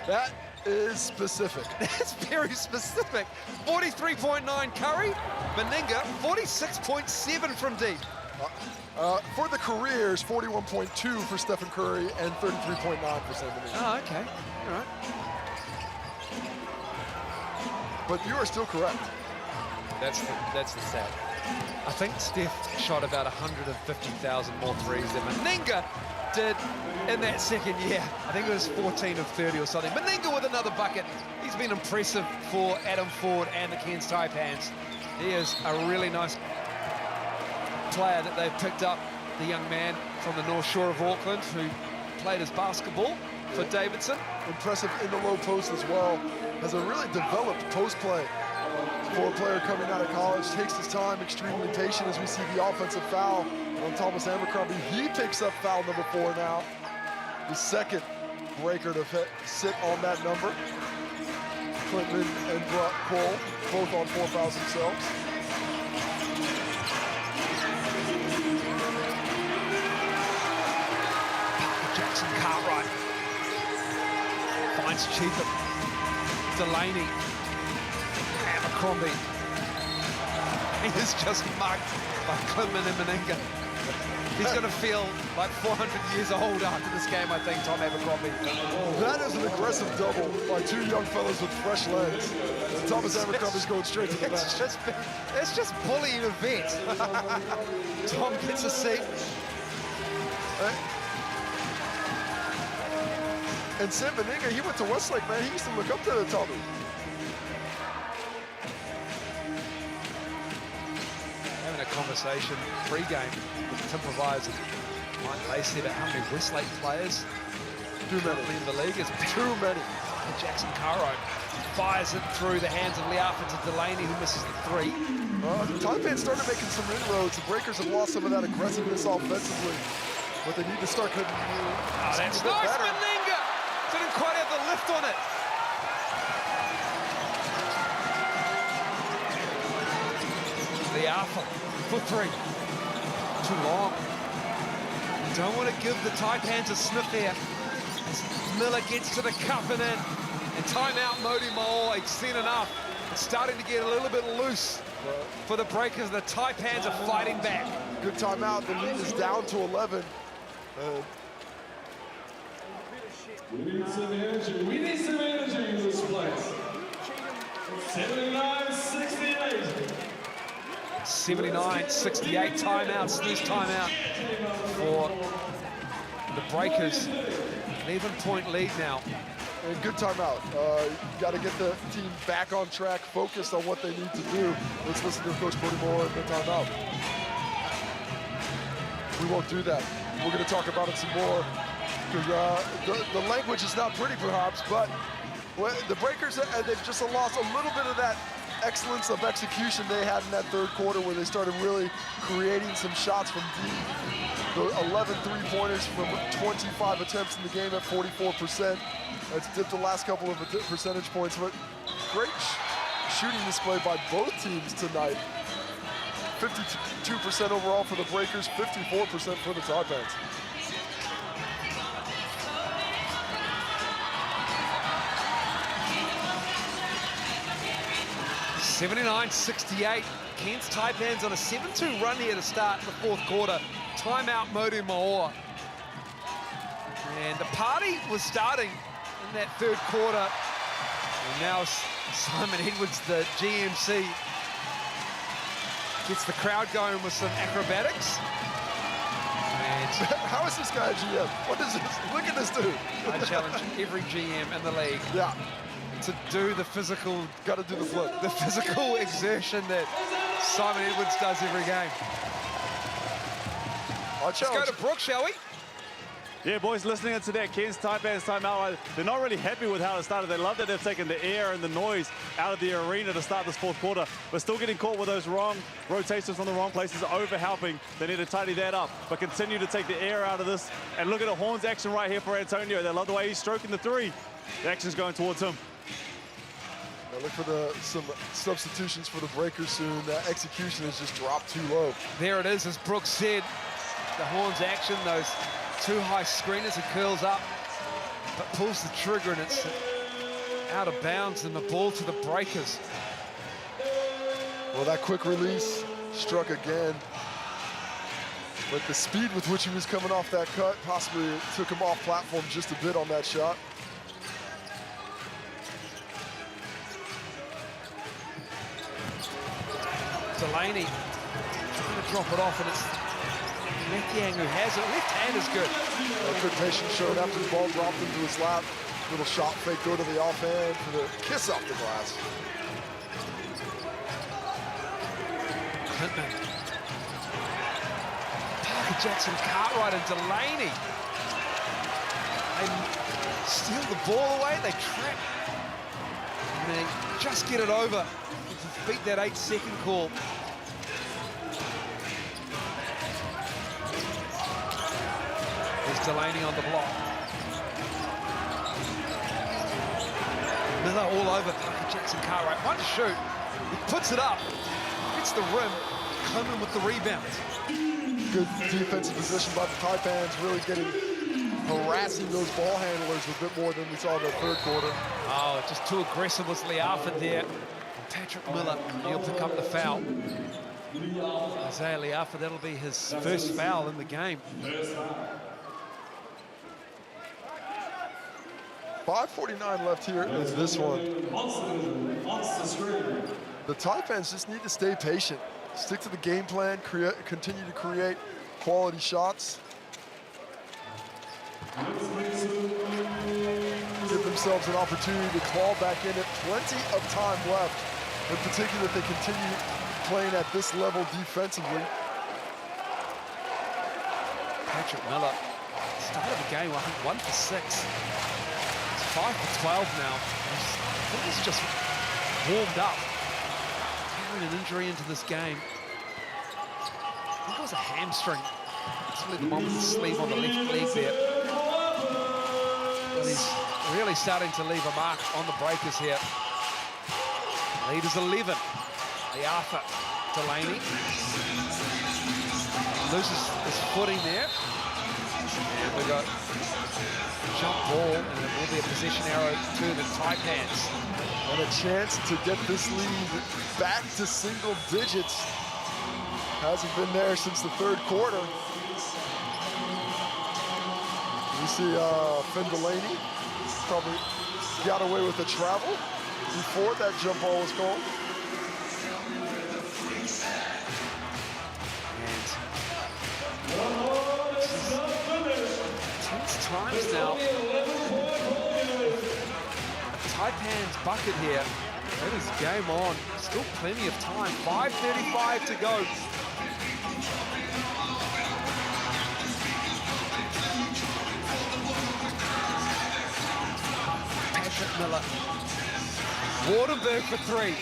That is specific. That's very specific. 43.9 Curry, Meninga 46.7 from deep. For the careers, 41.2 for Stephen Curry and 33.9 for Sam Meninga. Oh, okay. All right. But you are still correct. That's the stat. I think Steph shot about 150,000 more threes than Meninga did in that second year. I think it was 14 of 30 or something. Meninga with another bucket. He's been impressive for Adam Ford and the Cairns Taipans. He is a really nice player that they've picked up, the young man from the North Shore of Auckland who played his basketball for Davidson. Impressive in the low post as well. Has a really developed post play for a player coming out of college. Takes his time, extremely patient as we see the offensive foul on Thomas Abercrombie. He picks up foul number 4 now. The second breaker to sit on that number. Clinton and Cole both on 4 fouls themselves. Jackson Cartwright finds Cheatham. Delaney. Abercrombie. He is just mugged by Clintman and Meninga. He's going to feel like 400 years old after this game, I think, Tom Abercrombie. That is an aggressive double by 2 young fellas with fresh legs. And Thomas Abercrombie's going straight to the bench. It's just bullying a vet. Tom gets a seat. And Sam Meninga, he went to Westlake, man. He used to look up to Tommy. Having a conversation pre-game with Tim Provise and Mike Lacey about how many Westlake players currently in the league. It's too many. And Jackson Cartwright fires it through the hands of Liafa to Delaney, who misses the 3. The Taipans started making some inroads. The Breakers have lost some of that aggressiveness offensively, but they need to start cutting. Oh, that's nice, Meninga! Didn't quite have the lift on it. Liafa for 3. Too long. Don't want to give the Taipans a sniff here. Miller gets to the cup and in. And timeout, Modi Mo'o. He's seen enough. It's starting to get a little bit loose for the Breakers. The Taipans are fighting back. Good timeout. The lead is down to 11. We need some energy. We need some energy in this place. 79-68. 79-68 timeout, snooze timeout for the Breakers. 11-point lead now. And good timeout. You got to get the team back on track, focused on what they need to do. Let's listen to Coach Modi Mo'o in the timeout. We won't do that. We're going to talk about it some more. Because the language is not pretty, perhaps, but Well, the Breakers, they've just lost a little bit of that excellence of execution they had in that third quarter where they started really creating some shots from deep. The 11 three-pointers from 25 attempts in the game at 44%. That's dipped the last couple of percentage points, but great shooting display by both teams tonight. 52% overall for the Breakers, 54% for the Taipans. (79-68). Cairns Taipans on a 7-2 run here to start the fourth quarter. Timeout Modu Maor. And the party was starting in that third quarter. And now Simon Edwards, the GMC, gets the crowd going with some acrobatics. And how is this guy a GM? What is this? Look at this dude. I challenge every GM in the league. Yeah. To do the physical, got to do the flip. The physical exertion that Simon Edwards does every game. Let's go to Brooke, shall we? Yeah, boys, listening to that Cairns Taipans timeout, they're not really happy with how it started. They love that they've taken the air and the noise out of the arena to start this fourth quarter, but still getting caught with those wrong rotations from the wrong places, over-helping. They need to tidy that up, but continue to take the air out of this. And look at the Horns action right here for Antonio. They love the way he's stroking the three. The action's going towards him. Now look for some substitutions for the Breakers soon. That execution has just dropped too low. There it is, as Brooks said. The Horns action, those two high screeners, he curls up, but pulls the trigger and it's out of bounds and the ball to the Breakers. Well, that quick release struck again. But the speed with which he was coming off that cut possibly took him off platform just a bit on that shot. Delaney trying to drop it off, and it's Metiang who has it. Left hand is good. Good patience showed after the ball dropped into his lap. Little shot fake, go to the offhand for the kiss off the glass. Clinton. Parker Jackson, Cartwright, and Delaney. They steal the ball away, they trap. And they just get it over to beat that 8-second call. There's Delaney on the block. Miller all over Parker Jackson, Cartwright. One shoot, he puts it up, hits the rim, Clement with the rebound. Good defensive position by the Taipans, really harassing those ball handlers a bit more than we saw in the third quarter. Oh, just too aggressive was Liafa there. Patrick Miller, he'll pick up the foul. Isaiah Liafa, that'll be his first foul in the game. 5:49 left here in this one. The Taipans just need to stay patient, stick to the game plan, continue to create quality shots. Give themselves an opportunity to claw back in it. Plenty of time left, in particular if they continue playing at this level defensively. Patrick Miller, start of the game, I think 1 for 6. 5 for 12 now. I think he's just warmed up. Carrying an injury into this game. I think it was a hamstring. Possibly the one with the sleeve on the left leg there. But he's really starting to leave a mark on the Breakers here. Lead is 11. Liafa, Delaney. Loses his footing there. And we got jump ball, and it will be a possession arrow to the Taipans. And a chance to get this lead back to single digits. Hasn't been there since the third quarter. You see Finn Delaney probably got away with the travel before that jump ball was called. Tense times now. Taipans bucket here. That is game on. Still plenty of time. 5:35 to go. Patrick Miller. Wardenberg for three.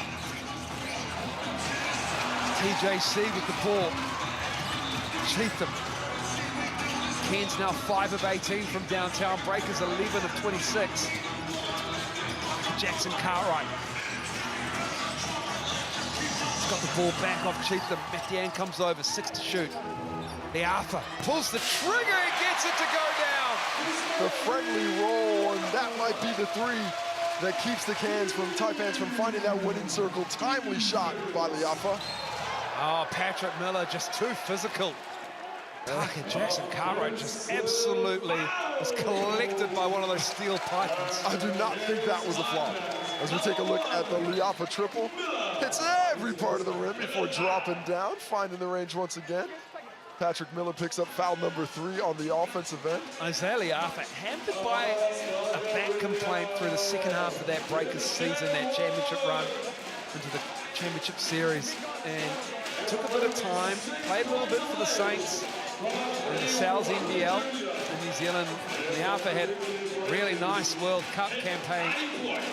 TJC with the ball. Cheatham. Cairns now 5 of 18 from downtown. Breakers 11 of 26. Jackson Cartwright. He's got the ball back off Cheatham. Mathian comes over, 6 to shoot. Liafa pulls the trigger and gets it to go down. The friendly roll, and that might be the three that keeps the Taipans from finding that winning circle. Timely shot by Liafa. Oh, Patrick Miller just too physical. Jackson Cartwright just absolutely was collected by one of those steel pythons. I do not think that was a flop. As we take a look at the Liafa triple, hits every part of the rim before dropping down, finding the range once again. Patrick Miller picks up foul number 3 on the offensive end. Isaiah Liafa hampered by a back complaint through the second half of that Breakers season, that championship run into the championship series, and took a bit of time, played a little bit for the Saints in the Sal's NBL in New Zealand. Liafa had a really nice World Cup campaign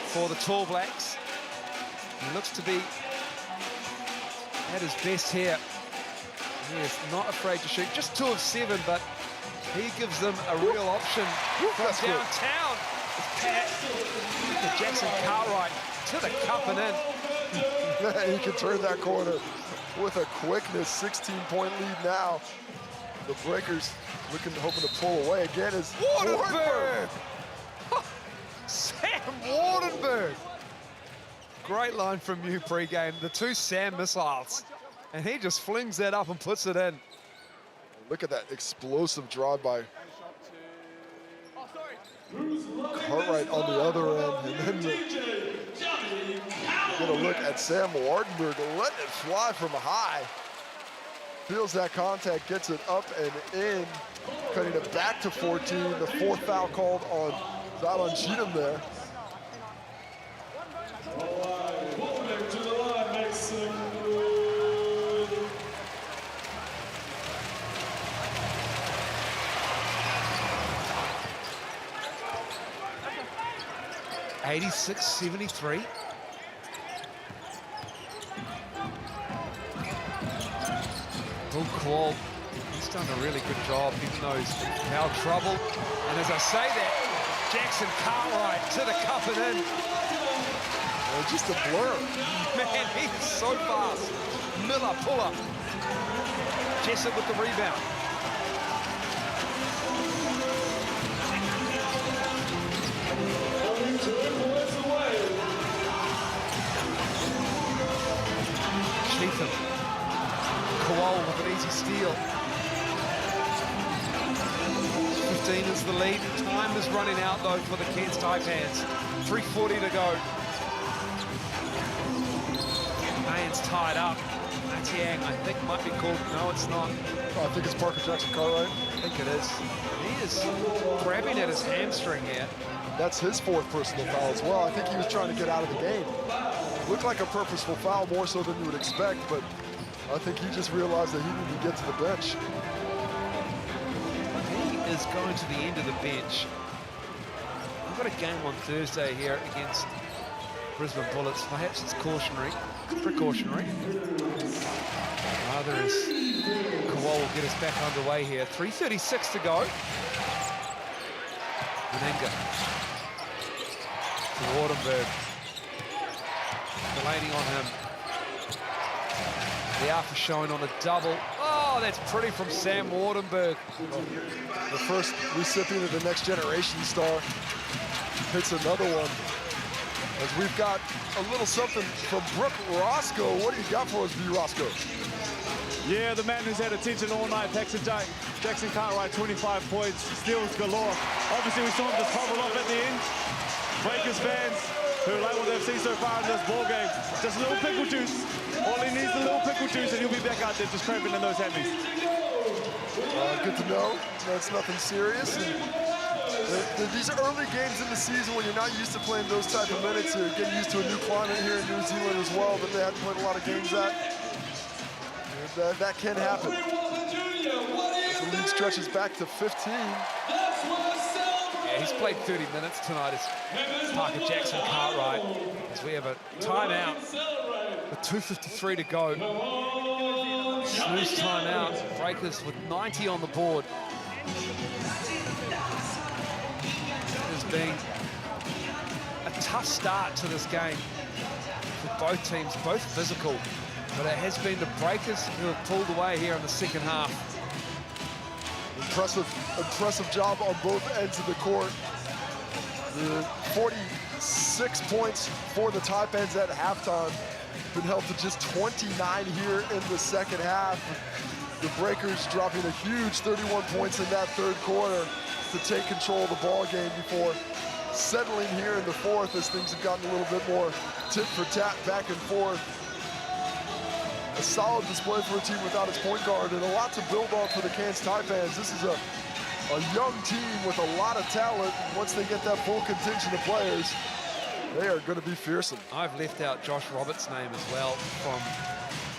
for the Tall Blacks. He looks to be at his best here. He is not afraid to shoot. Just 2 of 7, but he gives them a real option from downtown. Jackson Cartwright to the cup and in. He can turn that corner with a quickness. 16-point lead now. The Breakers hoping to pull away again is Wardenberg. Sam Wardenberg. Great line from you pregame. The 2 Sam missiles. And he just flings that up and puts it in. Look at that explosive drive by Cartwright on the other end. And then get a look at Sam Wardenberg letting it fly from high. Feels that contact, gets it up and in, cutting it back to 14. The 4th foul called on Zylan Cheatham there. Wardenberg to the line, makes some 86-73. Bill Call, he's done a really good job, even though he's in foul trouble. And as I say that, Jackson Cartwright to the cup and in. Oh, just a blur. Man, he's so fast. Miller, pull up. Jessup with the rebound. Cheatham. Kowal with an easy steal. 15 is the lead. Time is running out though for the Cairns Taipans. 3:40 to go. Mayan's tied up. Mathian, I think, might be called. No, it's not. Oh, I think it's Parker Jackson Cartwright. I think it is. He is grabbing at his hamstring here. That's his 4th personal foul as well. I think he was trying to get out of the game. Looked like a purposeful foul, more so than you would expect, but I think he just realized that he needed to get to the bench. He is going to the end of the bench. We've got a game on Thursday here against Brisbane Bullets. Perhaps it's cautionary, precautionary. Rather is Kowal will get us back underway here. 3:36 to go. Menenga to Wardenberg. Delaney on him. The Liafa showing on a double. Oh, that's pretty from Sam Wardenberg. The first recipient of the Next Generation Star hits another one. As we've got a little something from Brooke Roscoe. What do you got for us, B. Roscoe? Yeah, the man who's had attention all night, Jackson Cartwright, 25 points, steals galore. Obviously, we saw him just bubble off at the end. Breakers fans who like what they've seen so far in this ball game, just a little pickle juice. All he needs is a little pickle juice, and he'll be back out there just cramping in those hammies. Good to know. That's nothing serious. And these early games in the season, when you're not used to playing those type of minutes, you're getting used to a new climate here in New Zealand as well, that they haven't played a lot of games at. That can happen. The lead stretches back to 15. Yeah, he's played 30 minutes tonight as Parker Jackson Cartwright, as we have a timeout with 2:53 to go. Snooze timeout. Breakers with 90 on the board. It has been a tough start to this game for both teams, both physical, but it has been the Breakers who have pulled away here in the second half. Impressive job on both ends of the court. The 46 points for the Taipans at halftime. Been held to just 29 here in the second half. The Breakers dropping a huge 31 points in that third quarter to take control of the ball game before settling here in the fourth as things have gotten a little bit more tit for tat, back and forth. A solid display for a team without its point guard, and a lot to build on for the Cairns Taipans. This is a young team with a lot of talent. Once they get that full contingent of players, they are going to be fearsome. I've left out Josh Roberts' name as well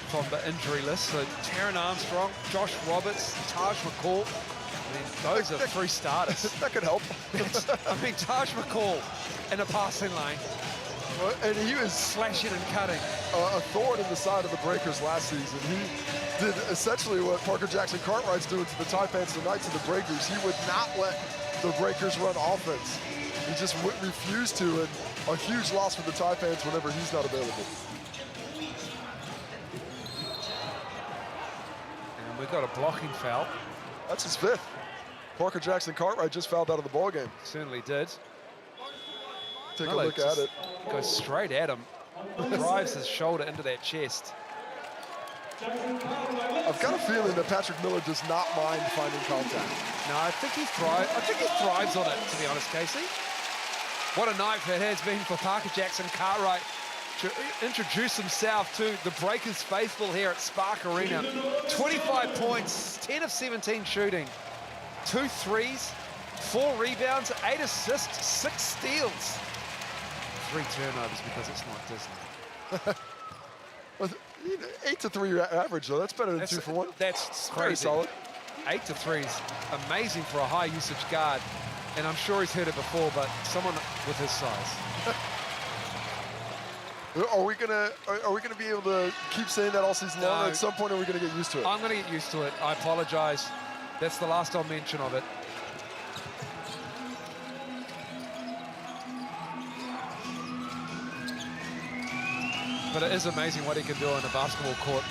from the injury list. So Taron Armstrong, Josh Roberts, Taj McCall. I mean, those are three starters. That could help. I mean, Taj McCall in a passing lane. And he was slashing and cutting. A thorn in the side of the Breakers last season. He did essentially what Parker Jackson Cartwright's doing to the Taipans tonight to the Breakers. He would not let the Breakers run offense. He just refused to, and a huge loss for the Taipans whenever he's not available. And we've got a blocking foul. That's his fifth. Parker Jackson Cartwright just fouled out of the ball game. Certainly did. Take a look at it. Goes straight at him. Drives his shoulder into that chest. I've got a feeling that Patrick Miller does not mind finding contact. No, I think he thrives on it, to be honest, Casey. What a night it has been for Parker Jackson Cartwright to introduce himself to the Breakers faithful here at Spark Arena. 25 points, 10 of 17 shooting, 2 threes, 4 rebounds, 8 assists, 6 steals. 3 turnovers because it's not Disney. 8 to 3 average, though. That's better than 2 for 1. That's crazy. Very solid. 8 to 3 is amazing for a high usage guard. And I'm sure he's heard it before, but someone with his size. Are we gonna be able to keep saying that all season long? At some point, are we gonna get used to it? I'm gonna get used to it. I apologize. That's the last I'll mention of it. But it is amazing what he can do on the basketball court.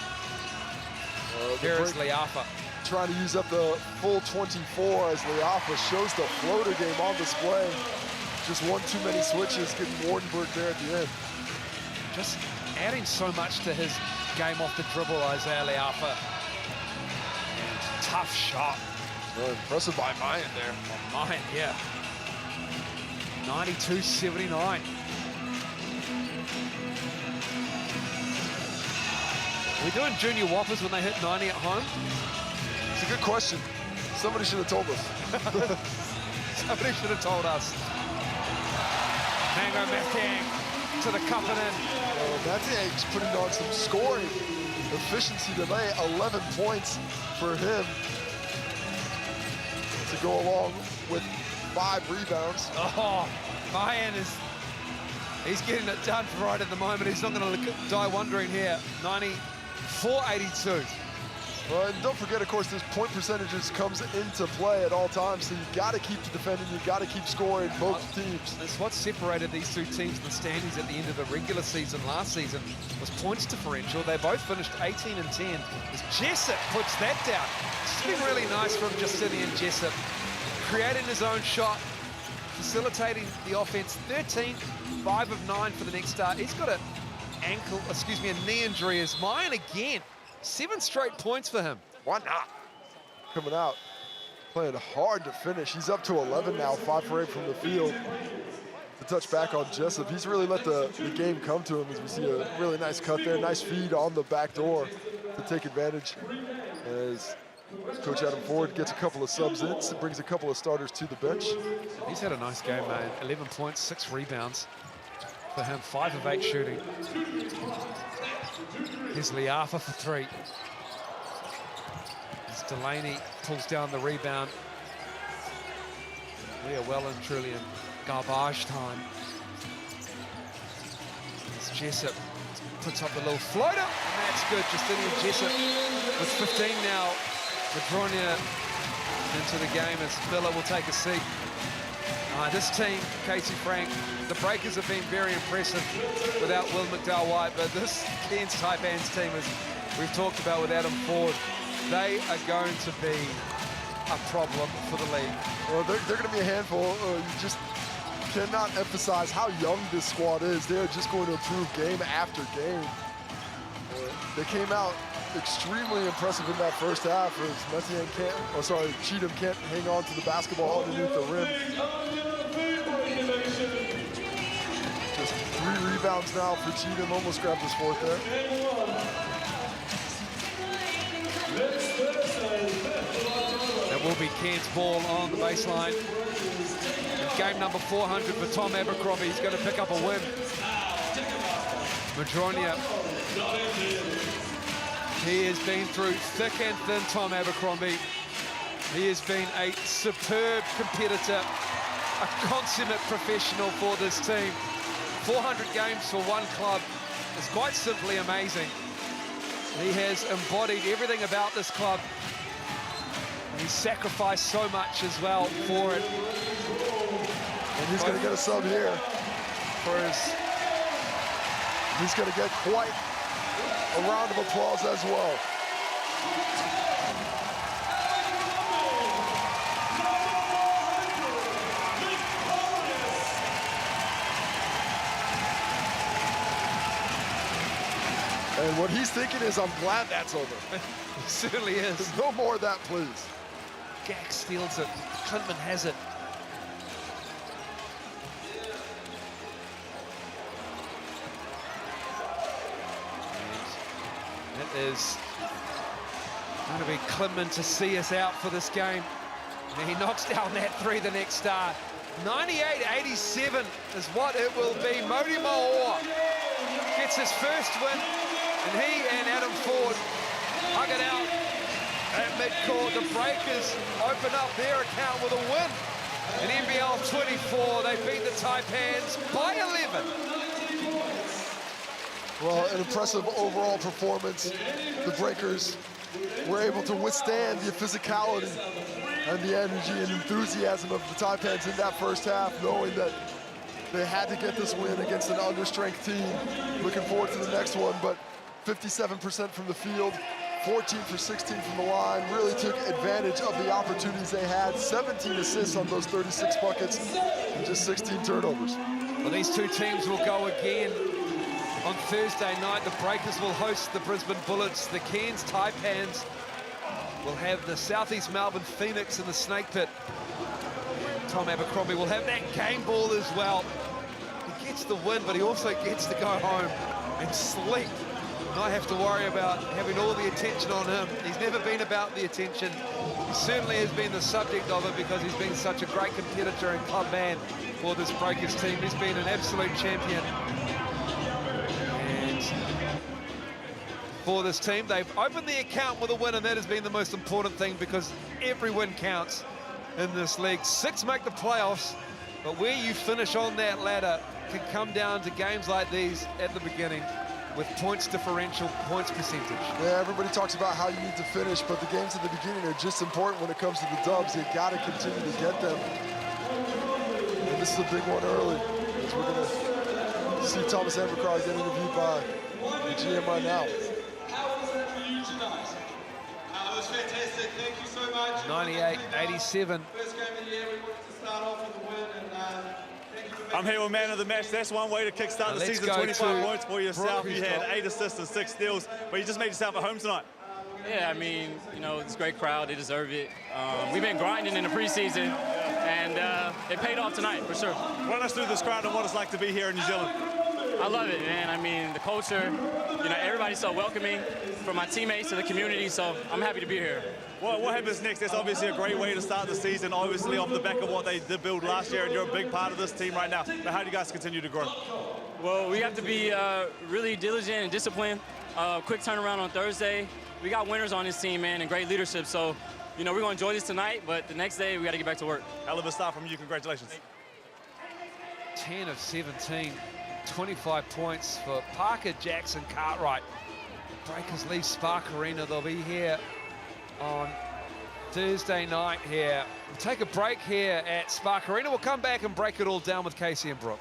Here is Leafa. Trying to use up the full 24 as Leafa shows the floater game on display. Just one too many switches, getting Wardenberg there at the end. Just adding so much to his game off the dribble, Isaiah Leafa. And tough shot. Well, impressive by Mayan there. Mayan, yeah. 92-79. Are we doing junior whoppers when they hit 90 at home? It's a good question. Somebody should have told us. Somebody should have told us. Mango Methang to the cup and in. Methang's putting on some scoring efficiency today. 11 points for him to go along with 5 rebounds. Oh, Mayan he's getting it done right at the moment. He's not going to die wondering here. 94-82. Well, and don't forget, of course, this point percentages comes into play at all times, so you've got to keep defending, you've got to keep scoring, both teams. It's what separated these two teams in the standings at the end of the regular season last season was points differential. They both finished 18 and 10. As Jessup puts that down. It's been really nice from Justinian Jessup, creating his own shot, facilitating the offense. 13, 5 of 9 for the next start. He's got a knee injury as Mayan again. 7 straight points for him. Why not? Coming out, playing hard to finish. He's up to 11 now, 5 for 8 from the field. To touch back on Jessup, he's really let the game come to him as we see a really nice cut there, nice feed on the back door to take advantage. As Coach Adam Ford gets a couple of subs in, brings a couple of starters to the bench. He's had a nice game, man. 11 points, 6 rebounds for him, 5 of 8 shooting. Here's Leafa for 3. As Delaney pulls down the rebound. We are well and truly in garbage time. As Jessup puts up the little floater, and that's good. Justinian Jessup with 15 now. Madronia into the game as Miller will take a seat. This team, Casey Frank, the Breakers have been very impressive without Will McDowell-White, but this Cairns Taipans team, as we've talked about with Adam Ford, they are going to be a problem for the league. Well, they're going to be a handful. You just cannot emphasize how young this squad is. They're just going to improve game after game. They came out extremely impressive in that first half. Cheatham can't hang on to the basketball underneath the rim. Just 3 rebounds now for Cheatham. Almost grabbed his 4th there. That will be Cairns' ball on the baseline. And game number 400 for Tom Abercrombie. He's going to pick up a win. Madronia. He has been through thick and thin, Tom Abercrombie. He has been a superb competitor, a consummate professional for this team. 400 games for one club is quite simply amazing. He has embodied everything about this club. He's sacrificed so much as well for it. And he's going to get a sub here. He's going to get quite a round of applause as well. And what he's thinking is, I'm glad that's over. It certainly is. No more of that, please. Gack steals it. Clintman has it. And it is going to be Clintman to see us out for this game. And he knocks down that 3 the next star. 98-87 is what it will be. Modi Maor gets his first win, and he and Adam Ford hug it out at midcourt. The Breakers open up their account with a win. In NBL24, they beat the Taipans by 11. Well, an impressive overall performance. The Breakers were able to withstand the physicality and the energy and enthusiasm of the Taipans in that first half, knowing that they had to get this win against an understrength team. Looking forward to the next one, but 57% from the field, 14 for 16 from the line, really took advantage of the opportunities they had. 17 assists on those 36 buckets and just 16 turnovers. Well, these two teams will go again on Thursday night. The Breakers will host the Brisbane Bullets. The Cairns Taipans will have the Southeast Melbourne Phoenix in the Snake Pit. Tom Abercrombie will have that game ball as well. He gets the win, but he also gets to go home and sleep. Not have to worry about having all the attention on him. He's never been about the attention. He certainly has been the subject of it because he's been such a great competitor and club man for this Breakers team. He's been an absolute champion. And for this team, they've opened the account with a win, and that has been the most important thing because every win counts in this league. 6 make the playoffs, but where you finish on that ladder can come down to games like these at the beginning, with points differential, points percentage. Yeah, everybody talks about how you need to finish, but the games at the beginning are just important when it comes to the dubs. You got to continue to get them. And this is a big one early, as we're going to see Thomas Abercrombie get interviewed by the GM right now. How was it for you tonight? It was fantastic. Thank you so much. 98-87. First game of the year, we wanted to start off with a win, and thank you for I'm here with man of the match. That's one way to kickstart the season. 25 points for yourself. You had 8 assists and 6 steals, but you just made yourself at home tonight. Yeah, I mean, you know, it's a great crowd. They deserve it. We've been grinding in the preseason, and it paid off tonight, for sure. Run us through this crowd and what it's like to be here in New Zealand. I love it, man. I mean, the culture, you know, everybody's so welcoming, from my teammates to the community, so I'm happy to be here. Well, what happens next? That's obviously a great way to start the season, obviously off the back of what they did build last year, and you're a big part of this team right now. But how do you guys continue to grow? Well, we have to be really diligent and disciplined. Quick turnaround on Thursday. We got winners on this team, man, and great leadership. So, you know, we're going to enjoy this tonight, but the next day we got to get back to work. Hell of a start from you. Congratulations. 10 of 17, 25 points for Parker Jackson Cartwright. The Breakers leave Spark Arena. They'll be here on Thursday night here. We'll take a break here at Spark Arena. We'll come back and break it all down with Casey and Brooke.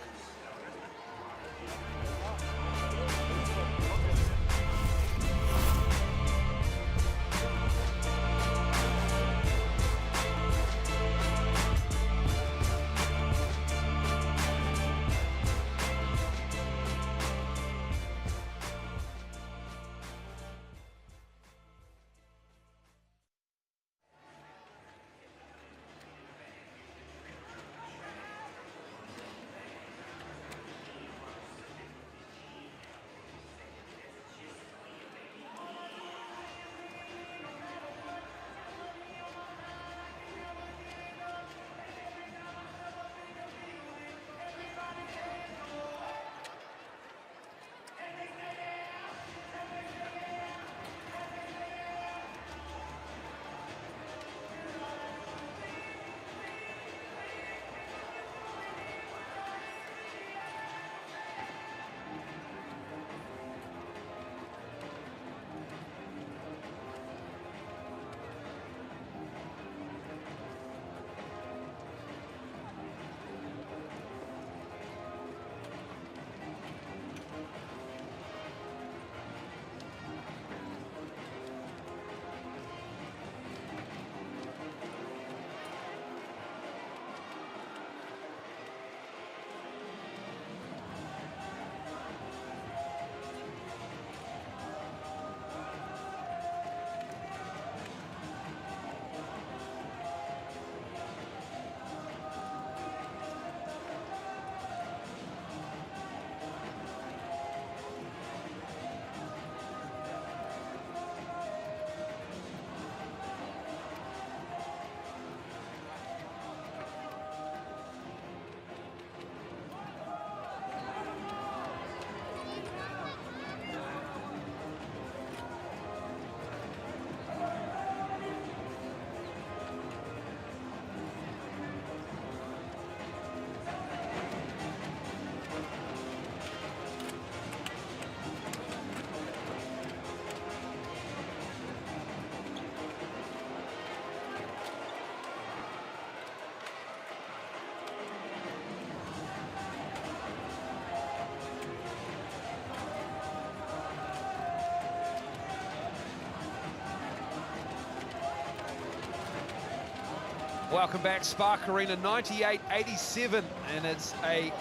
Welcome back, Spark Arena, 98-87, and it's a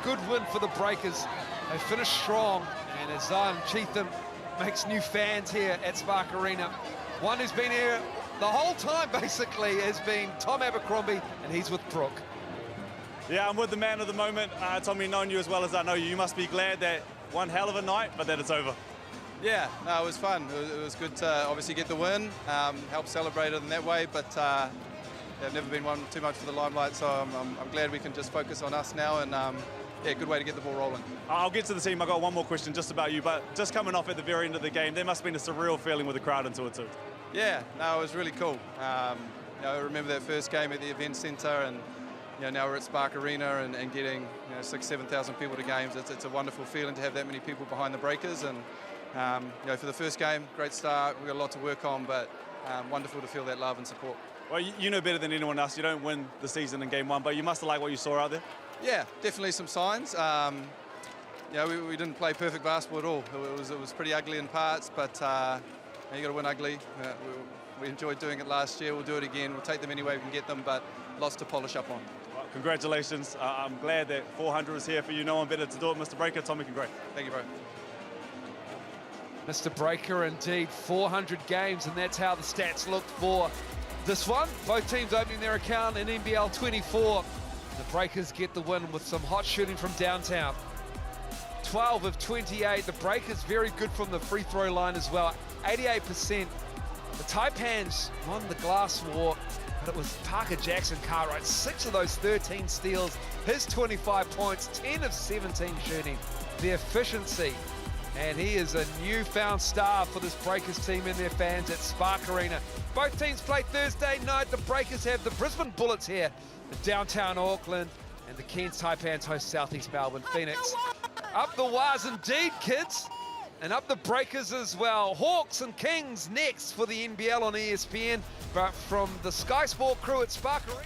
good win for the Breakers. They finished strong, and as Zion Cheatham makes new fans here at Spark Arena. One who's been here the whole time, basically, has been Tom Abercrombie, and he's with Brooke. Yeah, I'm with the man of the moment. Tommy, knowing you as well as I know you, you must be glad that one hell of a night, but that it's over. Yeah, no, it was fun. It was good to obviously get the win, help celebrate it in that way, but I've never been one too much for the limelight, so I'm glad we can just focus on us now, and yeah, good way to get the ball rolling. I'll get to the team. I've got one more question just about you, but just coming off at the very end of the game, there must have been a surreal feeling with the crowd into it too. Yeah, no, it was really cool. You know, I remember that first game at the event centre, and you know, now we're at Spark Arena and getting 6,000-7,000 people to games. It's a wonderful feeling to have that many people behind the Breakers, and you know, for the first game, great start. We've got a lot to work on, but wonderful to feel that love and support. Well, you know better than anyone else. You don't win the season in game one, but you must have liked what you saw out there. Yeah, definitely some signs. You know, we didn't play perfect basketball at all. It was pretty ugly in parts, but you got to win ugly. We enjoyed doing it last year. We'll do it again. We'll take them any way we can get them, but lots to polish up on. Well, congratulations. I'm glad that 400 is here for you. No one better to do it, Mr. Breaker. Tommy, congrats. Thank you, bro. Mr. Breaker, indeed, 400 games, and that's how the stats looked for this one. Both teams opening their account in NBL24. The Breakers get the win with some hot shooting from downtown. 12 of 28. The Breakers very good from the free throw line as well, 88%. The Taipans won the glass war, but it was Parker Jackson Cartwright, 6 of those 13 steals, his 25 points, 10 of 17 shooting. The efficiency And he is a newfound star for this Breakers team and their fans at Spark Arena. Both teams play Thursday night. The Breakers have the Brisbane Bullets here in downtown Auckland, and the Cairns Taipans host Southeast Melbourne Phoenix. Up the Waz indeed, kids, and up the Breakers as well. Hawks and Kings next for the NBL on ESPN, but from the Sky Sport crew at Spark Arena.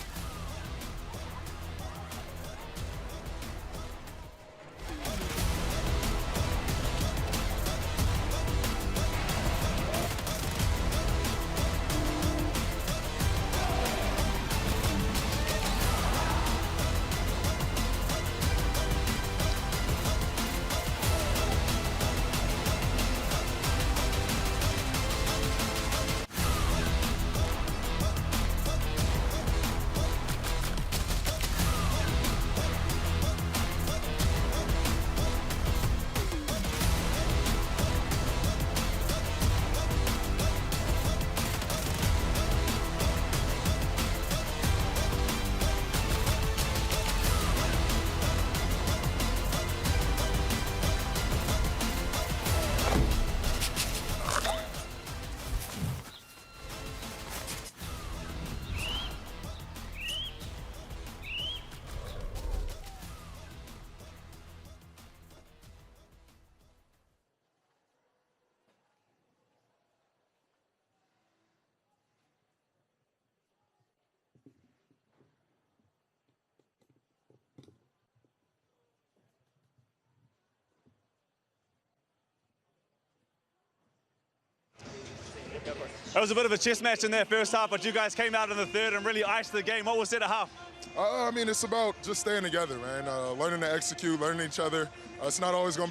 It was a bit of a chess match in that first half, but you guys came out in the third and really iced the game. What was it at half? I mean, it's about just staying together, man. Learning to execute, learning each other. It's not always going to